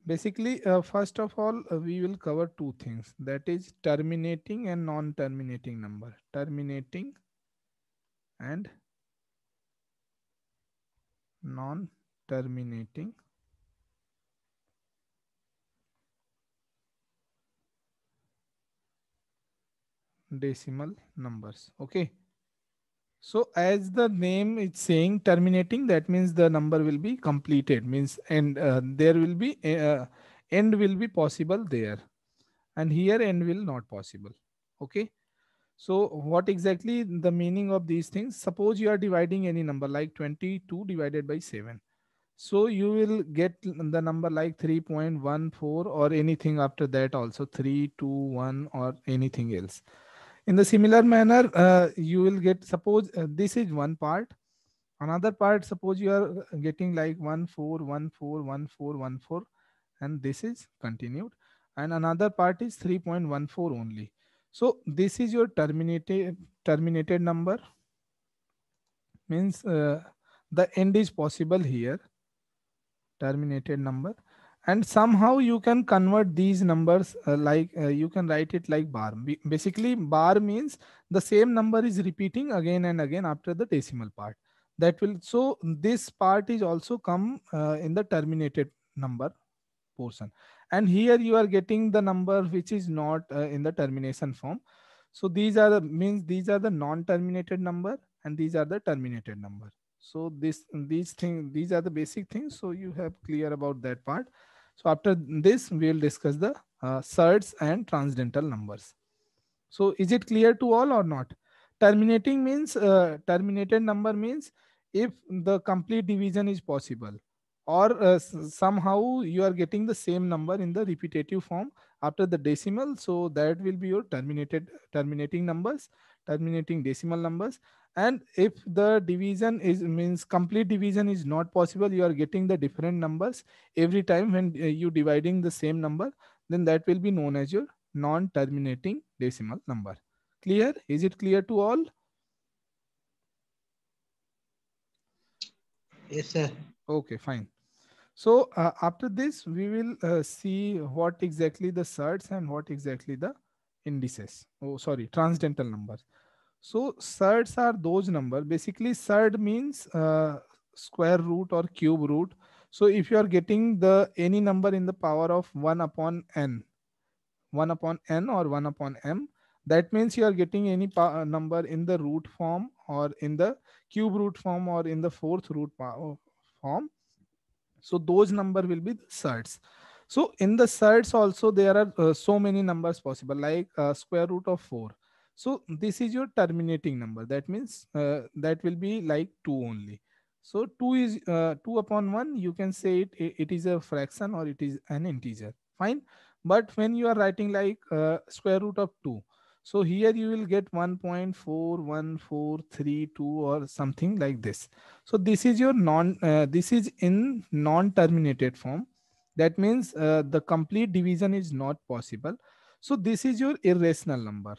Basically, first of all, we will cover two things. That is terminating and non-terminating number. Terminating and non-terminating decimal numbers. Okay. So as the name is saying terminating, that means the number will be completed, means, and there will be end will be possible there, and here end will not possible. Okay. So what exactly the meaning of these things? Suppose you are dividing any number like 22 divided by 7. So you will get the number like 3.14 or anything after that also 321 or anything else. In the similar manner, you will get, suppose this is one part. Another part, suppose you are getting like 14141414, and this is continued. And another part is 3.14 only. So this is your terminated number, means the end is possible here, terminated number. And somehow you can convert these numbers you can write it like bar. Basically bar means the same number is repeating again and again after the decimal part. That will, so this part is also come in the terminated number portion. And here you are getting the number which is not in the termination form. So these are the, means these are the non-terminated number, and these are the terminated number. So these are the basic things. So you have clear about that part. So after this, we will discuss the surds and transcendental numbers. So is it clear to all or not? Terminating means terminated number means if the complete division is possible, or somehow you are getting the same number in the repetitive form after the decimal. So that will be your terminating numbers, terminating decimal numbers. And if the division is, means complete division is not possible, you are getting the different numbers every time when you dividing the same number, then that will be known as your non-terminating decimal number. Clear? Is it clear to all? Yes, sir. Okay, fine. So after this, we will see what exactly the surds and what exactly the indices. Oh, sorry, transcendental numbers. So surds are those numbers. Basically, surd means square root or cube root. So if you are getting the any number in the power of 1 upon n, 1 upon n or 1 upon m, that means you are getting any number in the root form or in the cube root form or in the fourth root form. So those number will be the surds. So in the surds also there are so many numbers possible, like square root of 4. So this is your terminating number. That means that will be like 2 only. So 2 is 2 upon 1. You can say it is a fraction or it is an integer. Fine. But when you are writing like square root of 2, so here you will get 1.41432 or something like this. So this is your this is in non-terminated form. That means the complete division is not possible. So this is your irrational number.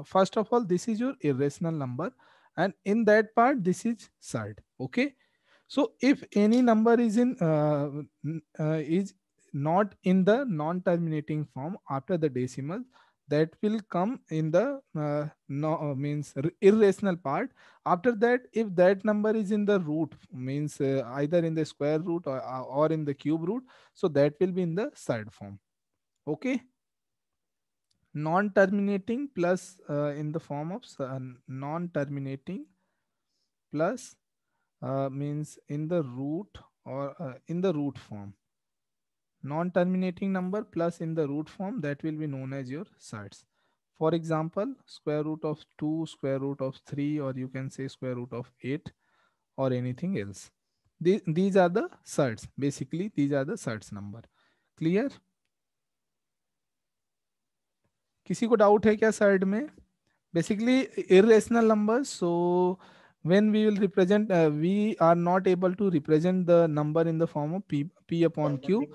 First of all, this is your irrational number, and in that part, this is surd. Okay. So if any number is in is not in the non-terminating form after the decimal, that will come in the means irrational part. After that, if that number is in the root, means either in the square root or in the cube root, so that will be in the surd form. Okay. Non-terminating plus in the form of non-terminating plus means in the root or in the root form. Non-terminating number plus in the root form, that will be known as your surds. For example, square root of 2, square root of 3, or you can say square root of 8 or anything else. These are the surds. Basically, these are the surds number. Clear? किसी को doubt है क्या surd में? Basically irrational numbers. So when we will represent, we are not able to represent the number in the form of p upon q.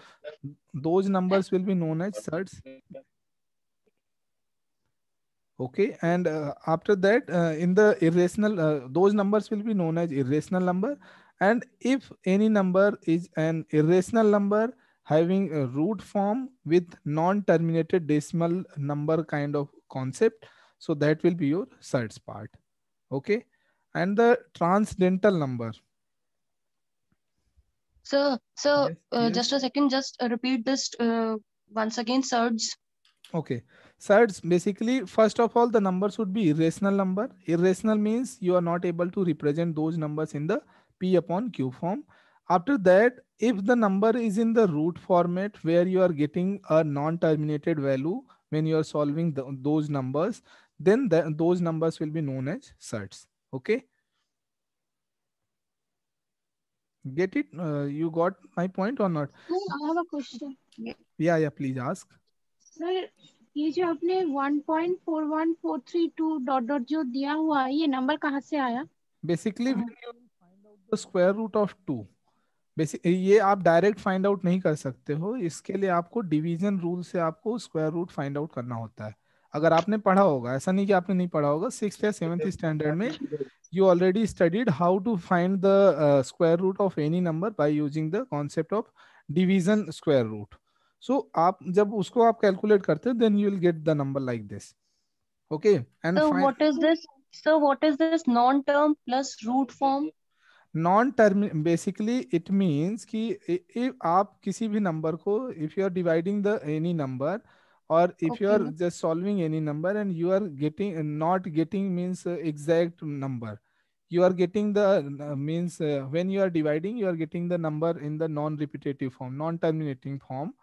Those numbers will be known as surds. Okay, and after that, in the irrational, those numbers will be known as irrational number. And if any number is an irrational number having a root form with non-terminated decimal number kind of concept, so that will be your surds part. Okay, and the transcendental number. So Yes. just a second, just repeat this once again, surds. Okay, Surds, basically, first of all, the number should be irrational number. Irrational means you are not able to represent those numbers in the P upon Q form. After that, if the number is in the root format where you are getting a non-terminated value when you are solving those numbers, then those numbers will be known as surds. Okay, get it? You got my point or not? Sir, I have a question. Yeah, please ask. Sir ये जो आपने 1.41432 dot dot जो दिया हुआ है ये number कहाँ से आया? Basically, when you find out the square root of 2, basic ये आप डायरेक्ट फाइंड आउट नहीं कर सकते हो, इसके लिए आपको डिवीजन रूल से आपको स्क्वायर रूट फाइंड आउट करना होता है. अगर आपने पढ़ा होगा, ऐसा नहीं कि आपने नहीं पढ़ा होगा, 6th या 7th स्टैंडर्ड में you already studied how to find the square root of any number by using the concept of division square root. So आप जब उसको आप कैलकुलेट करते हो, then you will get the number like this. Okay, and So what is this? So what is this non-term plus root form? Non term, basically it means कि if आप किसी भी नंबर को, if you are dividing the any number, or if you are Okay. just solving any number and you are getting not getting means exact number, you are getting the means when you are dividing you are getting the number in the non-repetitive form, non-terminating form,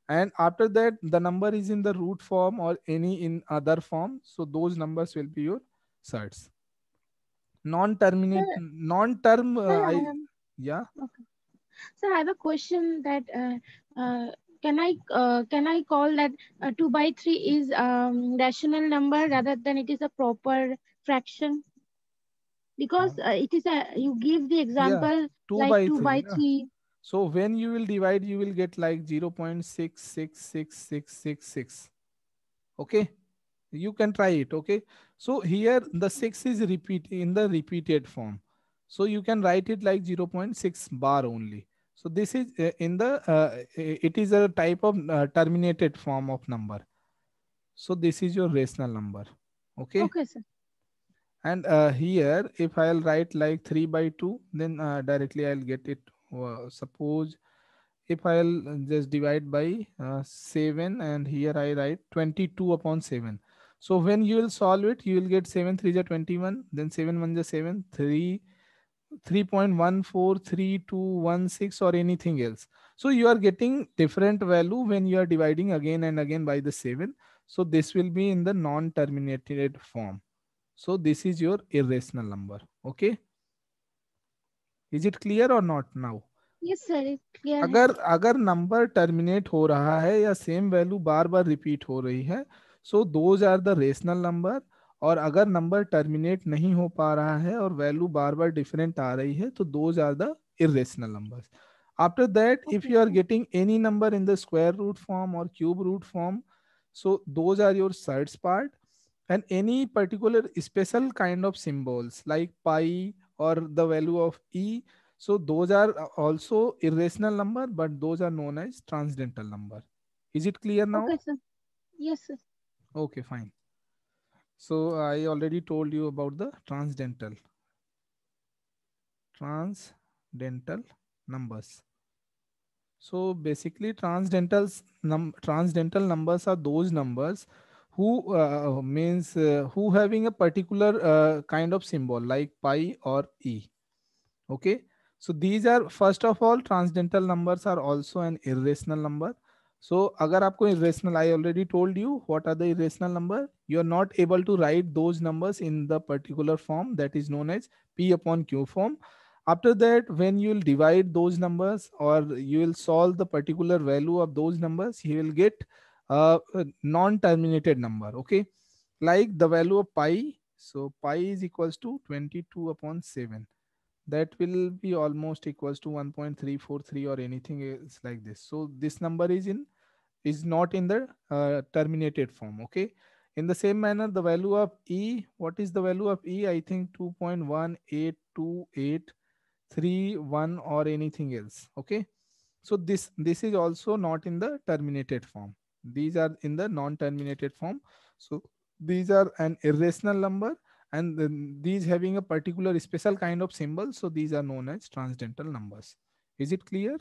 and after that the number is in the root form or any in other form, so those numbers will be your surds. Non-terminate, Sir, non-term. sir, Yeah. okay. Sir, I have a question that can I call that 2 by 3 is rational number rather than it is a proper fraction? Because it is a, you give the example 2 like by 2 3. by Na? 3. So when you will divide, you will get like 0.666666. Okay. You can try it. Okay. So here the 6 is in the repeated form. So you can write it like 0.6 bar only. So this is in the, it is a type of terminated form of number. So this is your rational number. Okay. Okay, sir. And here, if I'll write like 3 by 2, then directly I'll get it. Suppose if I'll just divide by 7, and here I write 22 upon 7. So when you will solve it, you will get 7 3 is 21, then 7 1 is 7, 3.143216 or anything else. So you are getting different value when you are dividing again and again by the 7. So this will be in the non-terminated form. So this is your irrational number. Okay. Is it clear or not now? Yes, sir. It's clear. अगर number terminate हो रहा है या same value बार बार repeat हो रही है, so those are the rational number. और अगर नंबर टर्मिनेट नहीं हो पा रहा है और वैल्यू बार बार डिफरेंट आ रही है, तो those are the irrational numbers. After that, if you are getting any number in the square root form or cube root form, so those are your surds part. And any particular special kind of symbols like pi or the value of e, so those are also irrational number, but those are known as transcendental number. Is it clear now? Okay, sir. Yes, sir. Okay, fine. So I already told you about the transcendental numbers. So basically transcendental numbers are those numbers who who having a particular kind of symbol like pi or e. Okay. So these are, first of all, transcendental numbers are also an irrational number. So agar aapko irrational, I already told you what are the irrational number. You are not able to write those numbers in the particular form that is known as P upon Q form. After that, when you will divide those numbers or you will solve the particular value of those numbers, you will get a non-terminated number. Okay. Like the value of pi. So pi is equals to 22 upon 7. That will be almost equals to 1.343 or anything else like this. So this number is not in the terminated form. Okay. In the same manner, the value of e, what is the value of e? I think 2.18283 or anything else. Okay. So this is also not in the terminated form. These are in the non-terminated form. So these are an irrational number, and then these having a particular special kind of symbol. So these are known as transcendental numbers. Is it clear?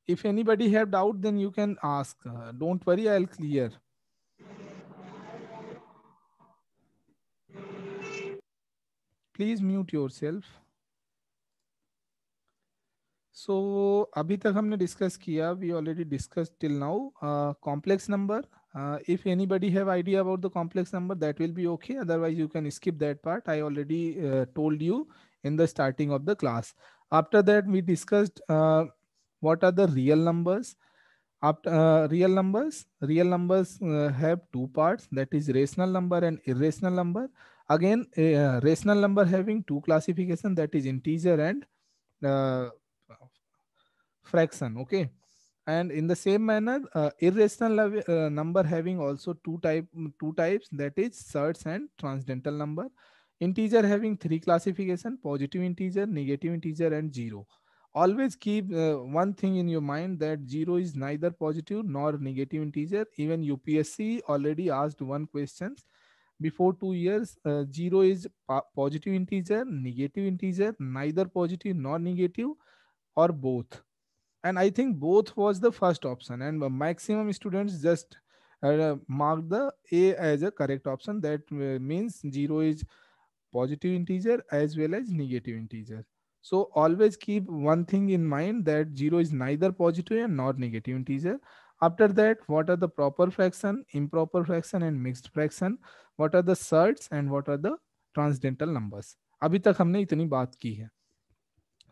If anybody have doubt, then you can ask. Don't worry, I'll clear. Please mute yourself. So अभी तक हमने discuss किया, we already discussed till now complex number. If anybody have idea about the complex number, that will be okay. Otherwise, you can skip that part. I already told you in the starting of the class. After that, we discussed what are the real numbers. After real numbers have two parts, that is rational number and irrational number. Again, rational number having two classification, that is integer and uh, fraction. Okay, and in the same manner, number having also two types, that is surds and transcendental number. Integer having three classification: positive integer, negative integer, and zero. Always keep one thing in your mind, that zero is neither positive nor negative integer. Even UPSC already asked one question before 2 years. Zero is positive integer, negative integer, neither positive nor negative, or both. And I think both was the first option, and maximum students just mark the A as a correct option. That means zero is positive integer as well as negative integer. So always keep one thing in mind, that zero is neither positive and not negative integer. After that, what are the proper fraction, improper fraction, and mixed fraction? What are the surds and what are the transcendental numbers? अभी तक हमने इतनी बात की है.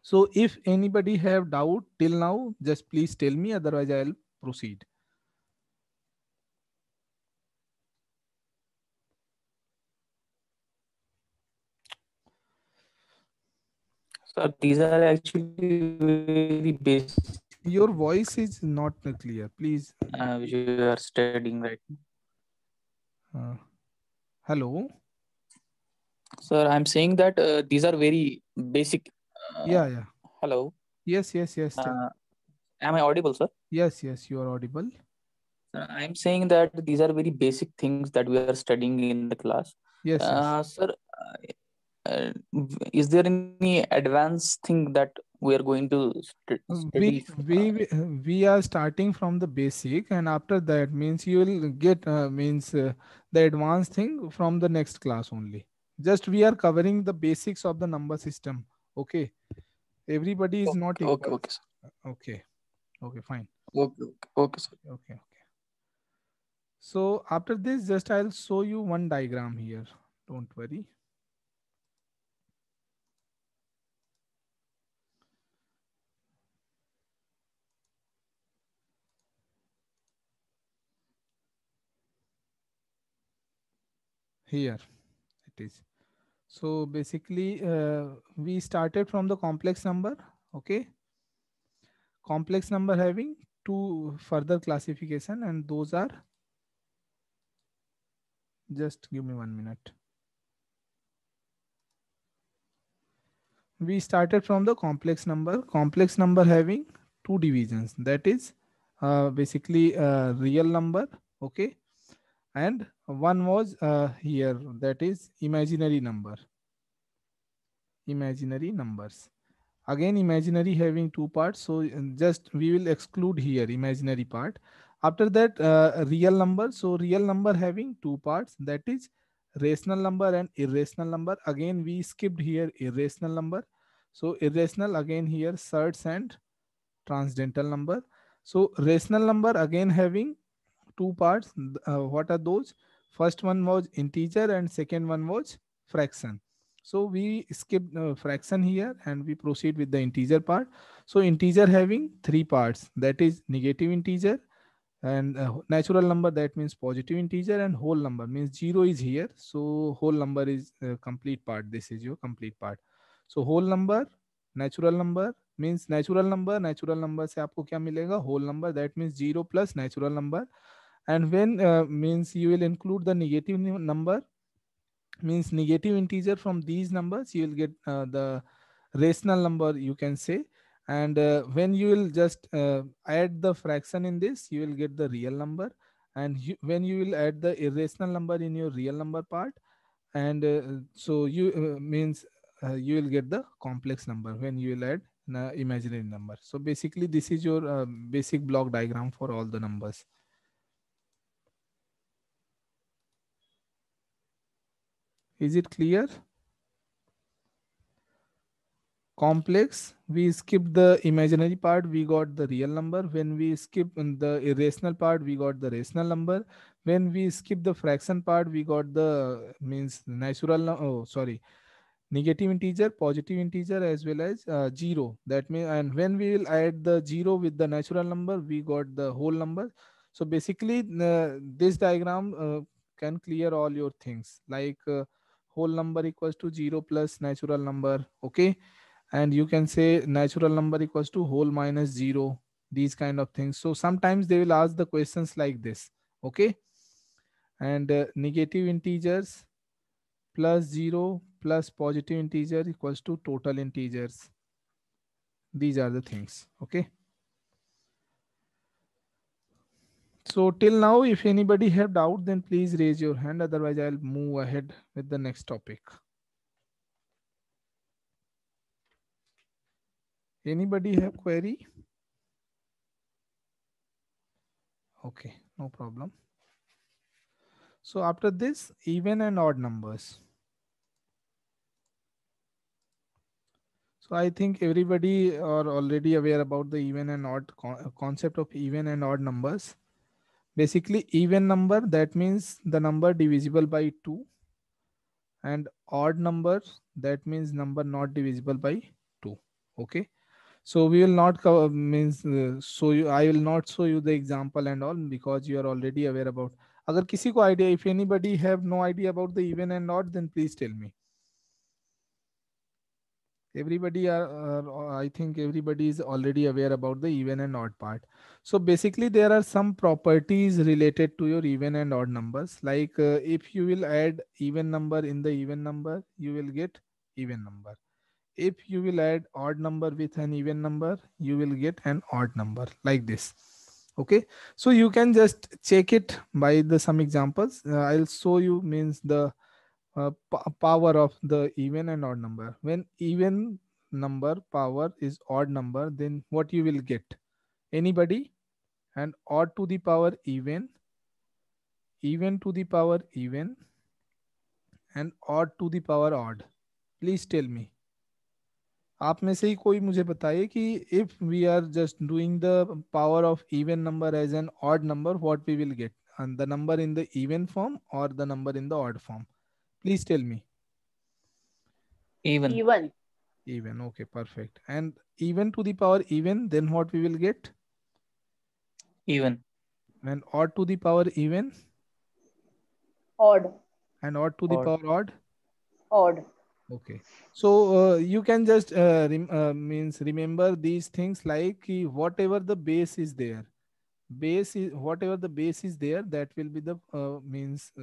So if anybody have doubt till now, just please tell me, otherwise I'll proceed. Sir, these are actually very basic Your voice is not clear, please. which you are studying right now. Hello. Sir, I'm saying that these are very basic. Yeah. Hello. Yes. Am I audible, sir? Yes, you are audible. I'm saying that these are very basic things that we are studying in the class. Yes. Sir, is there any advanced thing that we are going to study? We are starting from the basic, and after that means you will get the advanced thing from the next class only. Just we are covering the basics of the number system. Okay, everybody is not equal. Okay, sir. Okay, fine. Okay, sir. Okay. So after this, just I'll show you one diagram here. Don't worry. Here it is. So basically, we started from the complex number. Okay, complex number having two further classification, and those are, just give me 1 minute. We started from the complex number having two divisions, that is basically real number. Okay, and one was here, that is imaginary numbers. Again, imaginary having two parts, so just we will exclude here imaginary part. After that, real number. So real number having two parts, that is rational number and irrational number. Again, we skipped here irrational number. So irrational, again here surds and transcendental number. So rational number again having two parts. What are those? First one was integer and second one was fraction. So we skip fraction here and we proceed with the integer part. So integer having three parts, that is negative integer, and natural number, that means positive integer, and whole number means zero is here. So whole number is complete part. This is your complete part. So whole number, natural number means natural number से आपको क्या मिलेगा? Whole number, that means zero plus natural number. And when means you will include the negative number, means negative integer from these numbers, you will get the rational number, you can say. And when you will just add the fraction in this, you will get the real number. And when you will add the irrational number in your real number part, and so you means you will get the complex number when you will add imaginary number. So basically this is your basic block diagram for all the numbers. Is it clear? Complex, we skip the imaginary part, we got the real number. When we skip the irrational part, we got the rational number. When we skip the fraction part, we got the means natural negative integer, positive integer, as well as zero. That means, and when we will add the zero with the natural number, we got the whole number. So basically this diagram can clear all your things, like whole number equals to 0 plus natural number. Okay, and you can say natural number equals to whole minus 0, these kind of things. So sometimes they will ask the questions like this. Okay, and negative integers plus 0 plus positive integer equals to total integers. These are the things. Okay, so till now, if anybody have doubt, then please raise your hand, otherwise I'll move ahead with the next topic. Anybody have query? Okay, no problem. So after this, even and odd numbers. So I think everybody are already aware about the even and odd concept of even and odd numbers. Basically, even number, that means the number divisible by 2, and odd number, that means number not divisible by 2. Okay, so we will not cover means show you, I will not show you the example and all, because you are already aware about. अगर किसी को idea, if anybody have no idea about the even and odd, then please tell me. Everybody I think everybody is already aware about the even and odd part. So basically there are some properties related to your even and odd numbers, like if you will add even number in the even number, you will get even number. If you will add odd number with an even number, you will get an odd number, like this. Okay, so you can just check it by the some examples. I'll show you means the power of the even and odd number. When even number power is odd number, then what you will get? Anybody? And odd to the power even to the power even, and odd to the power odd. Please tell me. आप में से ही कोई मुझे बताइए कि if we are just doing the power of even number as an odd number, what we will get? And the number in the even form or the number in the odd form? Please tell me. Even. Even. Okay, perfect. And even to the power even, then what we will get? Even. And odd to the power even? Odd. And odd to the Odd. power odd? Odd. Okay, so you can just means remember these things, like whatever the base is there, whatever the base is there, that will be the means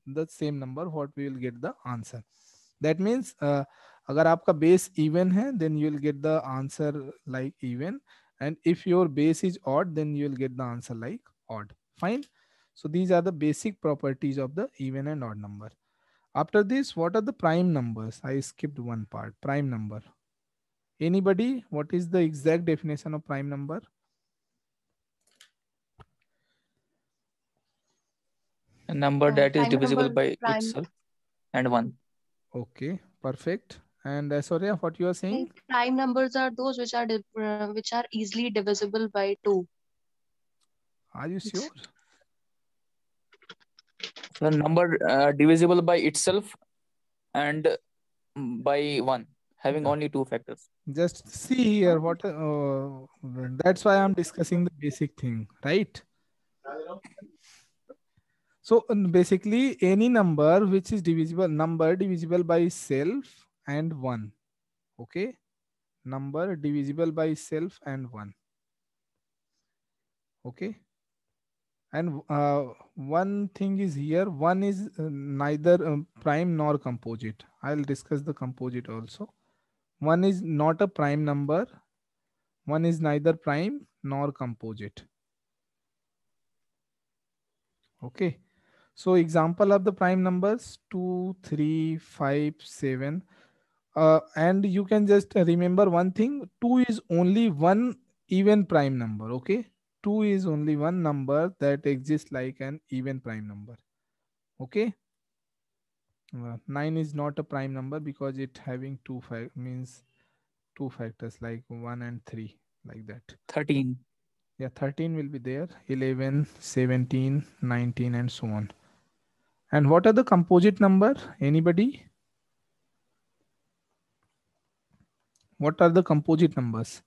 the same number what we will get the answer. That means अगर आपका base even है, then you will get the answer like even, and if your base is odd, then you will get the answer like odd. Fine. So these are the basic properties of the even and odd number. After this, what are the prime numbers? I skipped one part. Prime number. Anybody? What is the exact definition of prime number? A number that is Prime divisible number, by prime, itself and 1. Okay, perfect. And Aishwarya, what you are saying? like prime numbers are those which are easily divisible by 2. Are you sure? So number divisible by itself and by 1, having Yeah. only 2 factors. Just see here what that's why I'm discussing the basic thing, right? So basically any number which is divisible by self and 1. Okay, number divisible by self and 1. Okay, and one thing is here, one is neither prime nor composite. I'll discuss the composite also. One is not a prime number, one is neither prime nor composite. Okay, so example of the prime numbers 2, 3, 5, 7. And you can just remember one thing, 2 is only one even prime number. Okay, 2 is only one number that exists like an even prime number. Okay, 9 is not a prime number because it having means two factors like 1 and 3, like that. 13. Yeah, 13 will be there, 11, 17, 19 and so on. And what are the composite number? Anybody? What are the composite numbers?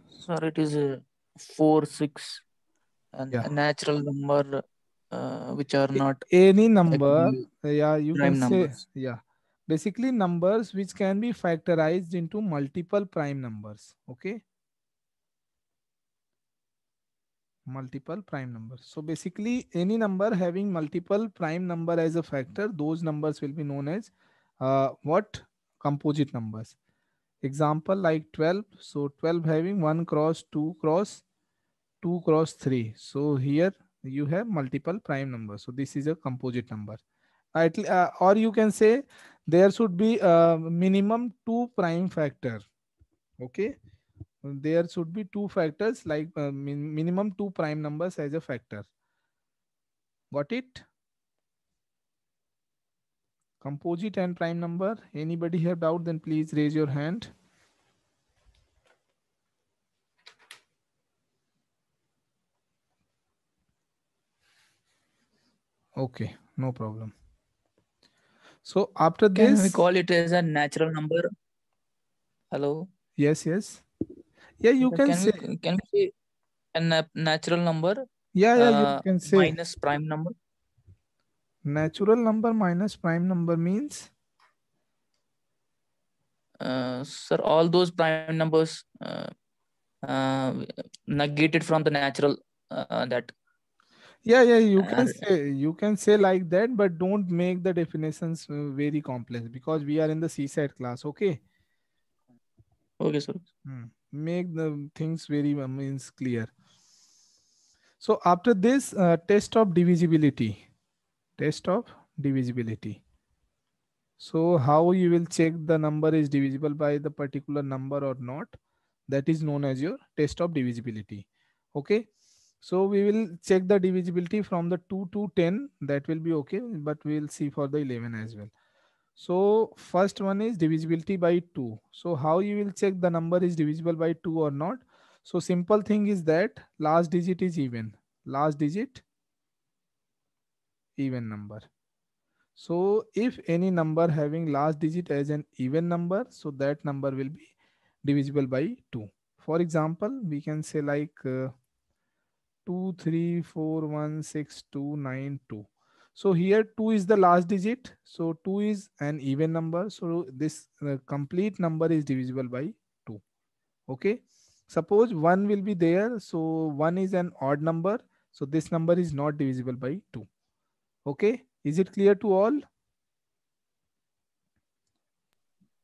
Sir, it is 4, 6, and Yeah. a natural number which are not Any number. actually Yeah, you can prime say. numbers. Yeah, basically numbers which can be factorized into multiple prime numbers. Okay, multiple prime numbers. So basically any number having multiple prime number as a factor, those numbers will be known as what? Composite numbers. Example like 12. So 12 having 1 cross 2 cross 2 cross 3. So here you have multiple prime numbers. So this is a composite number. Or you can say there should be a minimum 2 prime factor. Okay, there should be 2 factors like minimum 2 prime numbers as a factor. Got it? Composite and prime number. Anybody have doubt, then please raise your hand. Okay, no problem. So after Can we this, call it as a natural number? Hello? yes, yeah, you Sir, can say. can we say a natural number Yeah, you can say minus prime number? natural number minus prime number means Sir, all those prime numbers uh, negated from the natural that yeah, you can say like that, but don't make the definitions very complex because we are in the CSAT class. Okay. Okay, sir. Make the things very means clear. So after this, test of divisibility. Test of divisibility. So how you will check the number is divisible by the particular number or not? That is known as your test of divisibility. Okay. So we will check the divisibility from the 2 to 10. That will be okay, but we will see for the 11 as well. So first one is divisibility by 2. So how you will check the number is divisible by 2 or not? So simple thing is that last digit is even. Last digit even number. So if any number having last digit as an even number, so that number will be divisible by 2. For example, we can say like 2, 3, 4, 1, 6, 2, 9, 2. So here 2 is the last digit. So 2 is an even number. So this complete number is divisible by 2. Okay. Suppose 1 will be there. So 1 is an odd number. So this number is not divisible by 2. Okay. Is it clear to all?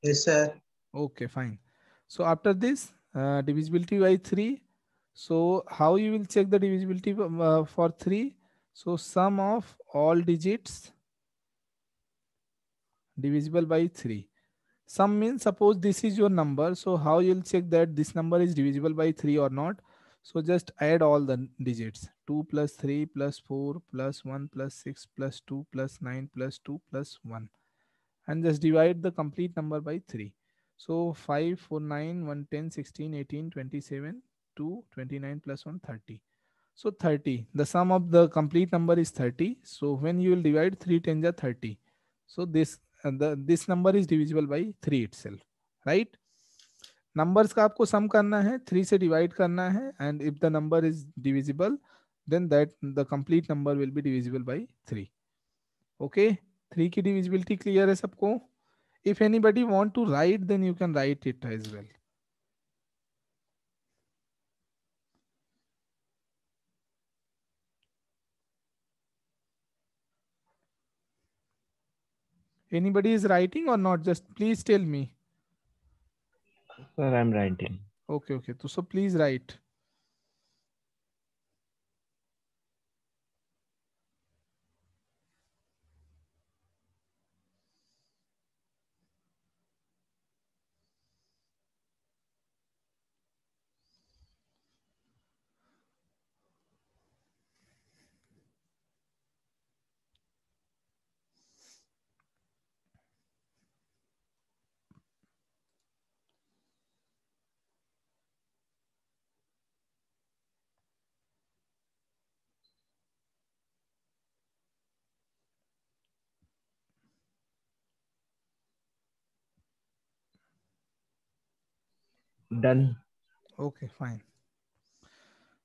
Yes, sir. Okay, fine. So after this, divisibility by 3. So how you will check the divisibility for 3? So sum of all digits divisible by 3. Sum means suppose this is your number. So how you'll check that this number is divisible by 3 or not? So just add all the digits. 2 plus 3 plus 4 plus 1 plus 6 plus 2 plus 9 plus 2 plus 1. And just divide the complete number by 3. So 5, 4, 9, 1, 10, 16, 18, 27, 2, 29 plus 1, 30. So 30. The sum of the complete number is 30. So when you will divide 3 10s are 30. So this number is divisible by 3 itself. Right? Numbers का आपको sum करना है, 3 से divide करना है, and if the number is divisible, then that the complete number will be divisible by 3. Okay? 3 की divisibility clear है सबको? If anybody want to write, then you can write it as well. Anybody is writing or not? Just please tell me. Sir, I'm writing. Okay. So please write. Done. Okay, fine.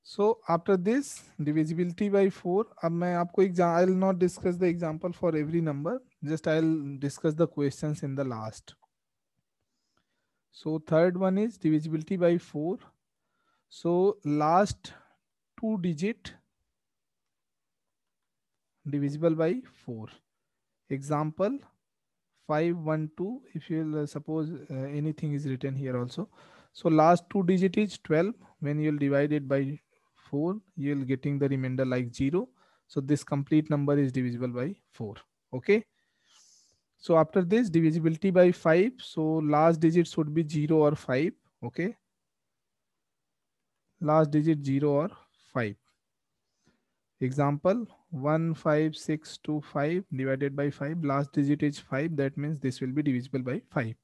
So after this divisibility by 4, अब मैं आपको I will not discuss the example for every number, just I'll discuss the questions in the last. So third one is divisibility by 4. So last 2 digit divisible by 4. Example 512. If you'll suppose anything is written here also. So last 2 digit is 12. When you'll divide it by 4, you'll getting the remainder like 0. So this complete number is divisible by 4. Okay. So after this divisibility by 5, so last digit should be 0 or 5. Okay. Last digit 0 or 5. Example 15625 divided by 5. Last digit is 5. That means this will be divisible by 5.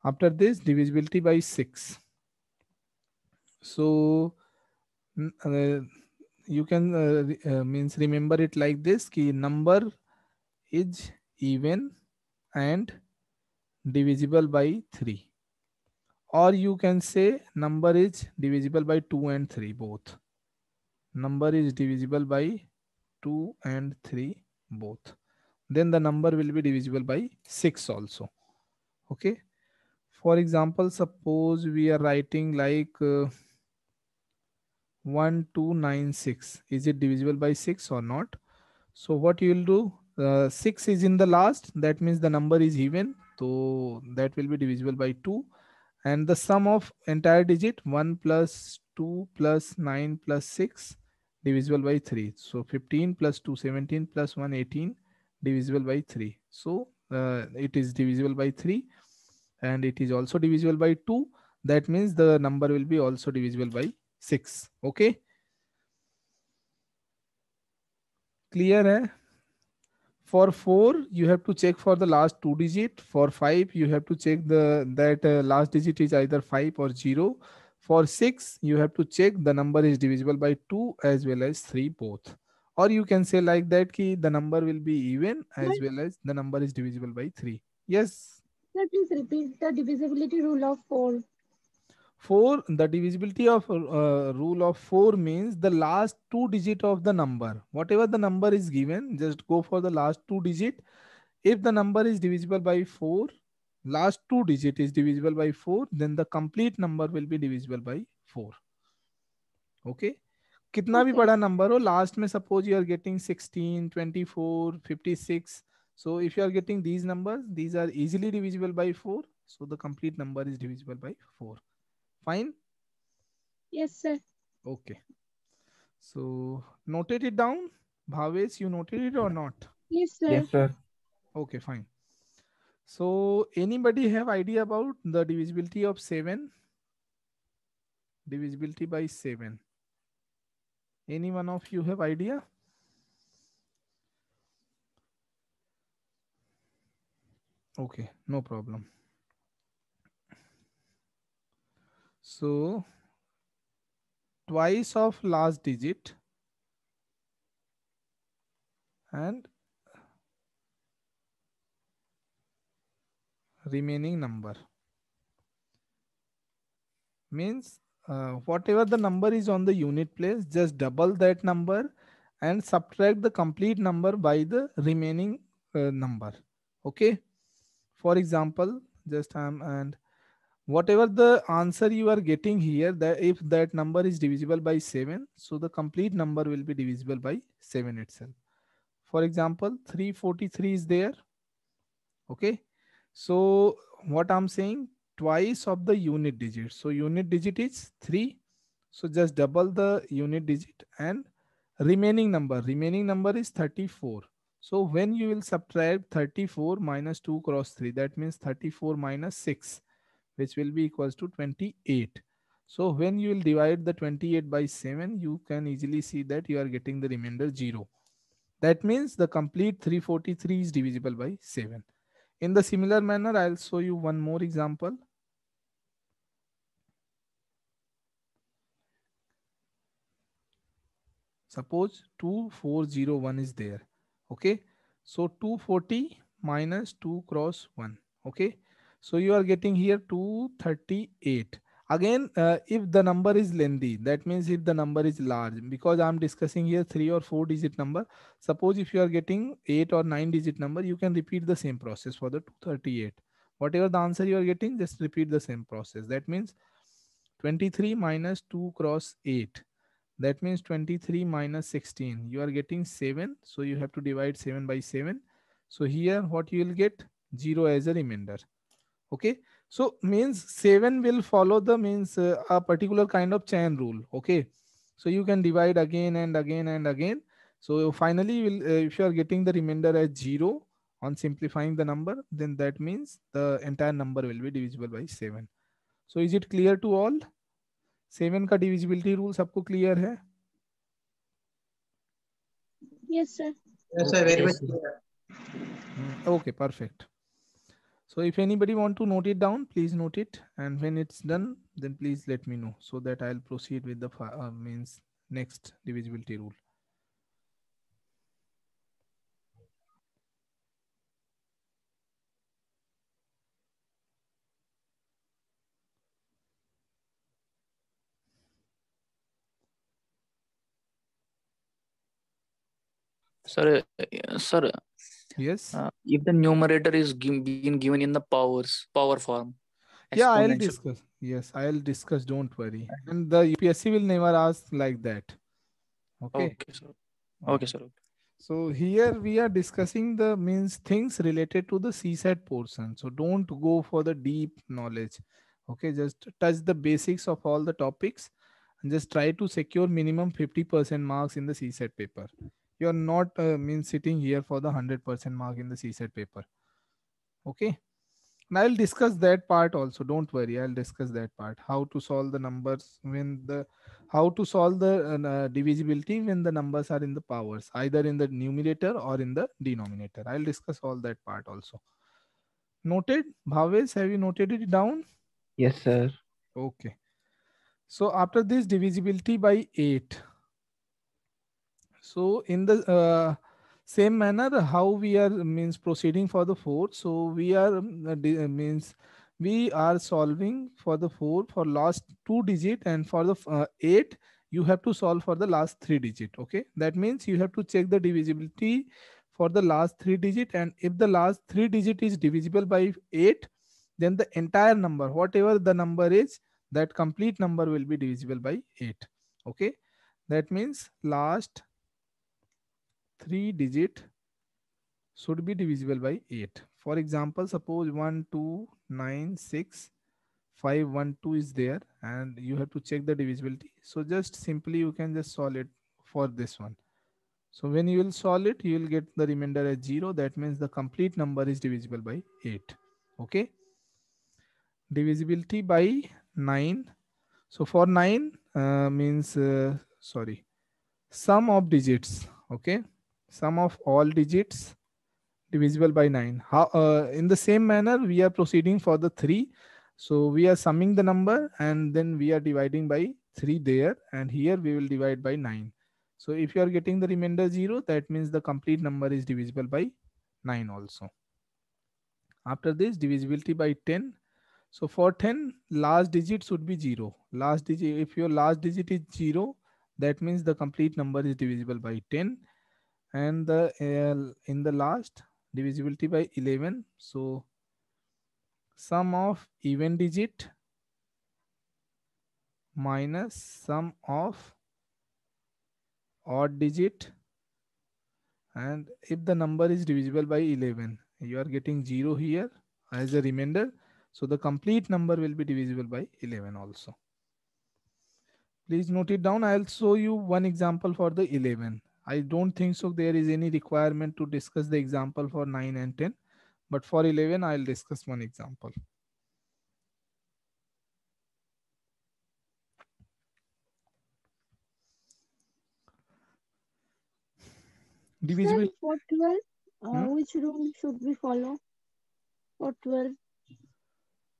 After this divisibility by 6. So you can means remember it like this, ki number is even and divisible by 3, or you can say number is divisible by 2 and 3 both. Number is divisible by 2 and 3 both. Then the number will be divisible by 6 also. Okay. For example, suppose we are writing like 1296. Is it divisible by 6 or not? So what you will do, 6 is in the last, that means the number is even, so that will be divisible by 2. And the sum of entire digit 1 plus 2 plus 9 plus 6 divisible by 3. So 15 plus 2 17 plus 1 18 divisible by 3. So it is divisible by 3 and it is also divisible by 2. That means the number will be also divisible by 6. Okay. Clear hai? For 4, you have to check for the last 2 digit. For 5, you have to check that last digit is either 5 or 0. For 6, you have to check the number is divisible by 2 as well as 3 both. Or you can say like that ki the number will be even as well as the number is divisible by 3. Yes. Sir, please repeat the divisibility rule of 4. 4, the divisibility of rule of 4 means the last 2 digit of the number. Whatever the number is given, just go for the last 2 digit. If the number is divisible by 4, last 2 digit is divisible by 4, then the complete number will be divisible by 4. Okay. कितना भी बड़ा number हो, last में suppose you are getting 16, 24, 56. So if you are getting these numbers, these are easily divisible by 4. So the complete number is divisible by 4. Fine? Yes, sir. Okay. So noted it down. Bhavesh, you noted it or not? Yes, sir. Yes, sir. Okay, fine. So anybody have idea about the divisibility of 7? Divisibility by 7. Any one of you have idea? Okay, no problem. So twice of last digit and remaining number means whatever the number is on the unit place, just double that number and subtract the complete number by the remaining number. Okay. For example, just and whatever the answer you are getting here, that if that number is divisible by 7, so the complete number will be divisible by 7 itself. For example, 343 is there. Okay. So what I'm saying, twice of the unit digit. So unit digit is 3. So just double the unit digit and remaining number. Remaining number is 34. So when you will subtract 34 minus 2 cross 3, that means 34 minus 6, which will be equals to 28. So when you will divide the 28 by 7, you can easily see that you are getting the remainder 0. That means the complete 343 is divisible by 7. In the similar manner, I'll show you one more example. Suppose 2401 is there. Okay. So 240 minus 2 cross 1. Okay. So you are getting here 238. Again, if the number is lengthy, that means if the number is large, because I'm discussing here 3 or 4 digit number. Suppose if you are getting 8 or 9 digit number, you can repeat the same process for the 238. Whatever the answer you are getting, just repeat the same process. That means 23 minus 2 cross 8. That means 23 minus 16. You are getting 7. So you have to divide 7 by 7. So here what you will get? 0 as a remainder. Okay. So means 7 will follow the means a particular kind of chain rule. Okay. So you can divide again and again and again. So finally, will if you are getting the remainder as 0 on simplifying the number, then that means the entire number will be divisible by 7. So is it clear to all? 7 का divisibility rule सबको clear है? Yes, sir. Yes, sir. Very much Yes, clear. Okay, perfect. So if anybody want to note it down, please note it. And when it's done, then please let me know so that I'll proceed with the means next divisibility rule. sir. Sir, Yes. if the numerator is being given in the power form, Yeah, I'll exponential. discuss. Yes, I'll discuss. Don't worry. And the UPSC will never ask like that. Okay. Okay, sir. Okay, sir. So here we are discussing the means things related to the CSAT portion. So don't go for the deep knowledge. Okay, just touch the basics of all the topics and just try to secure minimum 50% marks in the CSAT paper. You're not means sitting here for the 100% mark in the CSAT paper. Okay. And I'll discuss that part also. Don't worry. I'll discuss that part. How to solve the numbers when the, how to solve the divisibility when the numbers are in the powers, either in the numerator or in the denominator. I'll discuss all that part also. Noted? Bhavesh, have you noted it down? Yes, sir. Okay. So after this divisibility by 8. So in the same manner, how we are means proceeding for the 4. So we are means we are solving for the 4 for last 2 digit, and for the 8 you have to solve for the last 3 digit. Okay, that means you have to check the divisibility for the last 3 digit, and if the last 3 digit is divisible by 8, then the entire number, whatever the number is, that complete number will be divisible by 8. Okay, that means last 3 digit should be divisible by 8. For example, suppose 1, 2, 9, 6, 5, 1, 2 is there, and you have to check the divisibility. So just simply you can just solve it for this one. So when you will solve it, you will get the remainder as 0. That means the complete number is divisible by 8. Okay. Divisibility by 9. So for 9 means, sorry, sum of digits. Okay. Sum of all digits divisible by 9. How in the same manner we are proceeding for the 3. So we are summing the number and then we are dividing by 3 there, and here we will divide by 9. So if you are getting the remainder 0, that means the complete number is divisible by 9 also. After this, divisibility by 10. So for 10, last digit should be 0. Last digit, if your last digit is 0, that means the complete number is divisible by 10. And the in the last, divisibility by 11. So sum of even digit minus sum of odd digit, and if the number is divisible by 11, you are getting 0 here as a remainder. So the complete number will be divisible by 11 also. Please note it down. I'll show you one example for the 11. I don't think so there is any requirement to discuss the example for 9 and 10. But for 11, I'll discuss one example. Divisible. Sir, for 12, which rule should we follow? For 12.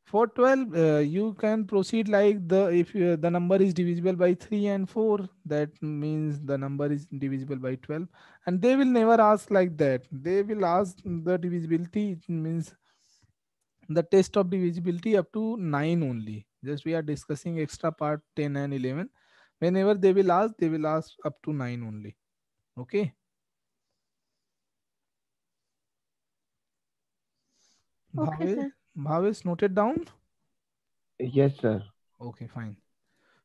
For 12, you can proceed like if the number is divisible by 3 and 4, that means the number is divisible by 12. And they will never ask like that. They will ask the divisibility, means the test of divisibility up to 9 only. Just we are discussing extra part 10 and 11. Whenever they will ask up to 9 only. Okay. Okay, sir. Bhavesh, noted down? Yes, sir. Okay, fine.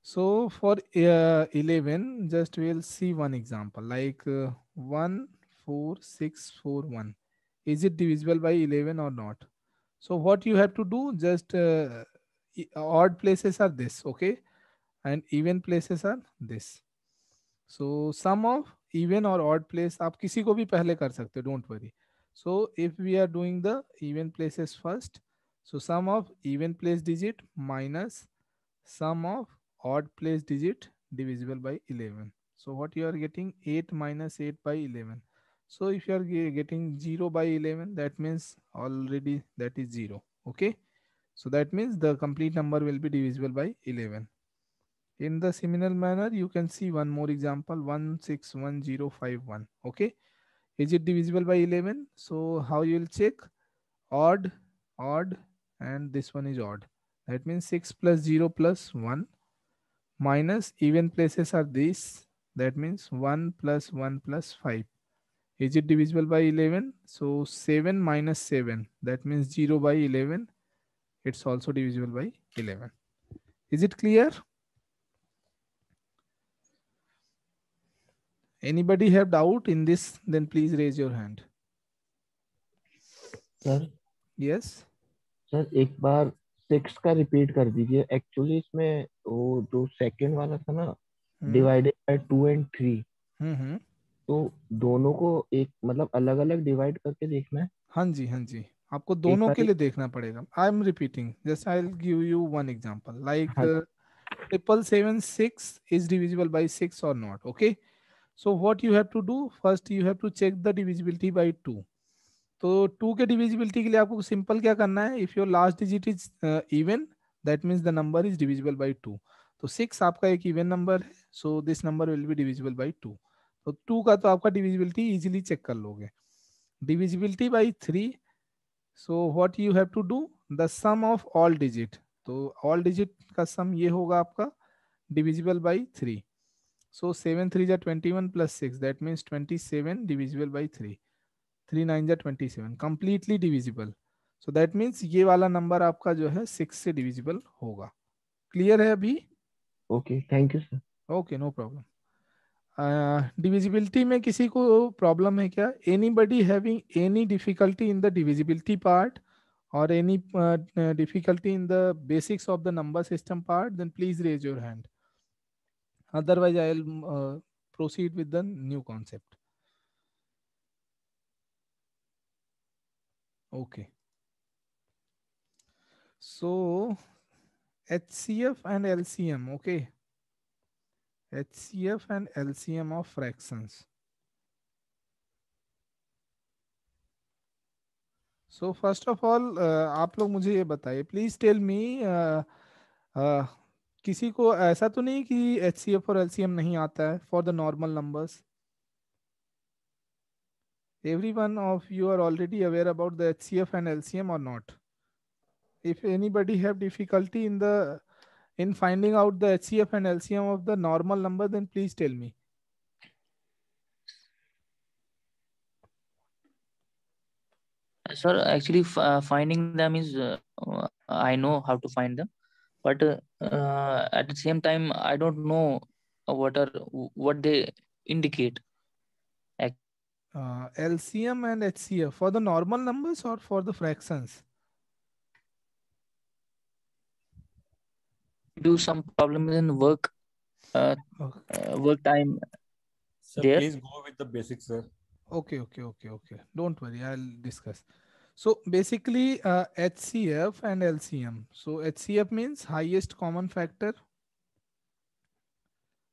So for 11, just we'll see one example like 1, 4, 6, 4, 1. Is it divisible by 11 or not? So what you have to do, just odd places are this, okay? And even places are this. So sum of even or odd place आप किसी को भी पहले कर सकते हो, don't worry. So if we are doing the even places first, so sum of even place digit minus sum of odd place digit divisible by 11. So what you are getting, 8 minus 8 by 11. So if you are getting 0 by 11, that means already that is 0. Okay. So that means the complete number will be divisible by 11. In the similar manner, you can see one more example, 161051. Okay. Is it divisible by 11? So how you will check? Odd, odd, and this one is odd. That means 6 plus 0 plus 1 minus even places are these. That means 1 plus 1 plus 5. Is it divisible by 11? So 7 minus 7. That means 0 by 11. It's also divisible by 11. Is it clear? Anybody have doubt in this? Then please raise your hand. Sir Yes. Sir एक बार 6 का repeat कर दीजिए. Actually इसमें वो जो second वाला था ना, डिवाइडेड बाय 2 and 3, तो दोनों को एक मतलब अलग अलग डिवाइड करके देखना है. हाँ जी, हाँ जी, आपको दोनों के लिए देखना पड़ेगा. I am repeating, just I will give you one example like 776 is divisible by 6 or not. Okay. So what you have to do, first you have to check the divisibility by 2. तो 2 के divisibility के लिए आपको simple क्या करना है, if your last digit is even, that means the number is divisible by 2. तो 6 आपका एक even number है, so this number will be divisible by 2. तो 2 का तो आपका divisibility easily check कर लोगे. Divisibility by 3, so what you have to do, the sum of all digit. तो all digit का sum ये होगा आपका divisible by 3. So 7 3 जा 21 plus 6, that means 27 divisible by 3. 3 9 जा 27, completely divisible. So that means ये वाला नंबर आपका जो है 6 से divisible होगा. क्लियर है अभी? Okay, thank you sir. Okay, no problem. Divisibility में किसी को प्रॉब्लम है क्या? Anybody having any difficulty in the divisibility part or any difficulty in the basics of the number system part, then please raise your hand. Otherwise, I will proceed with the new concept. Okay. So, HCF and LCM, okay. HCF and LCM of fractions. So first of all, आप लोग मुझे ये बताइए, please tell me, किसी को ऐसा तो नहीं कि HCF और LCM नहीं आता है for the normal numbers? Everyone of you are already aware about the HCF and LCM or not? If anybody have difficulty in finding out the HCF and LCM of the normal number, then please tell me. Sir, actually, finding them is I know how to find them, but at the same time, I don't know what they indicate. LCM and HCF for the normal numbers or for the fractions? Do some problems in work time. Sir, there. please go with the basics, sir. Okay. Don't worry, I'll discuss. So basically, HCF and LCM. So HCF means highest common factor.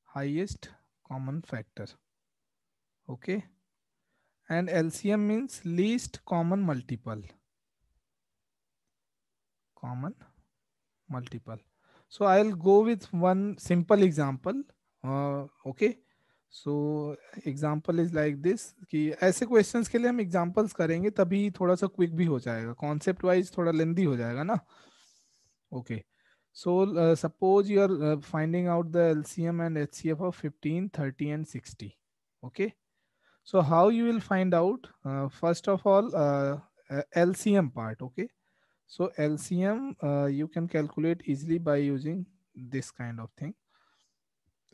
Highest common factor. Okay. And LCM means least common multiple. Common multiple. So I'll go with one simple example. Okay. So example is like this कि ऐसे questions के लिए हम examples करेंगे तभी थोड़ा सा quick भी हो जाएगा, कॉन्सेप्ट वाइज थोड़ा लेंदी हो जाएगा ना. Okay. So suppose you are finding out the LCM and HCF of 15, 30 and 60. Okay. So how you will find out? First of all, LCM part. Okay. So LCM you can calculate easily by using this kind of thing.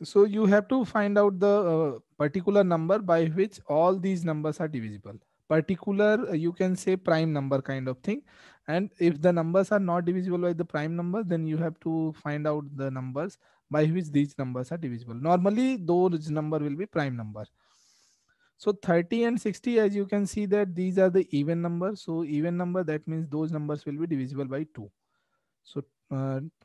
So you have to find out the particular number by which all these numbers are divisible. Particular, you can say prime number kind of thing. And if the numbers are not divisible by the prime number, then you have to find out the numbers by which these numbers are divisible. Normally, those number will be prime number. So 30 and 60, as you can see that these are the even numbers. So even number, that means those numbers will be divisible by 2. So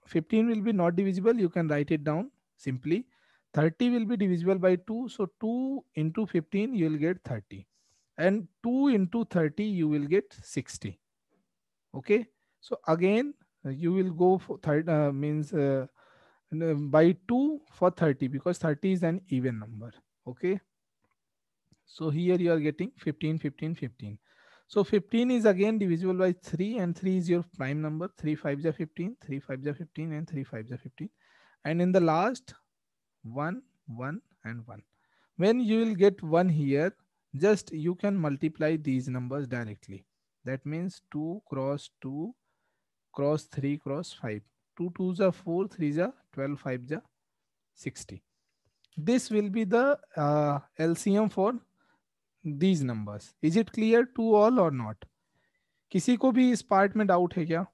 15 will be not divisible. You can write it down simply. 30 will be divisible by 2. So 2 into 15, you will get 30. And 2 into 30, you will get 60. Okay. So again, you will go for by 2 for 30 because 30 is an even number. Okay. So here you are getting 15, 15, 15. So 15 is again divisible by 3 and 3 is your prime number. 3 5s are 15, 3 5s are 15 and 3 5s are 15. And in the last 1, 1 and 1. When you will get 1 here, just you can multiply these numbers directly. That means 2 cross 2 cross 3 cross 5. 2 2s are 4, 3s are 12, 5s are 60. This will be the LCM for these numbers. Is it clear to all or not? किसी को भी इस part में doubt है क्या?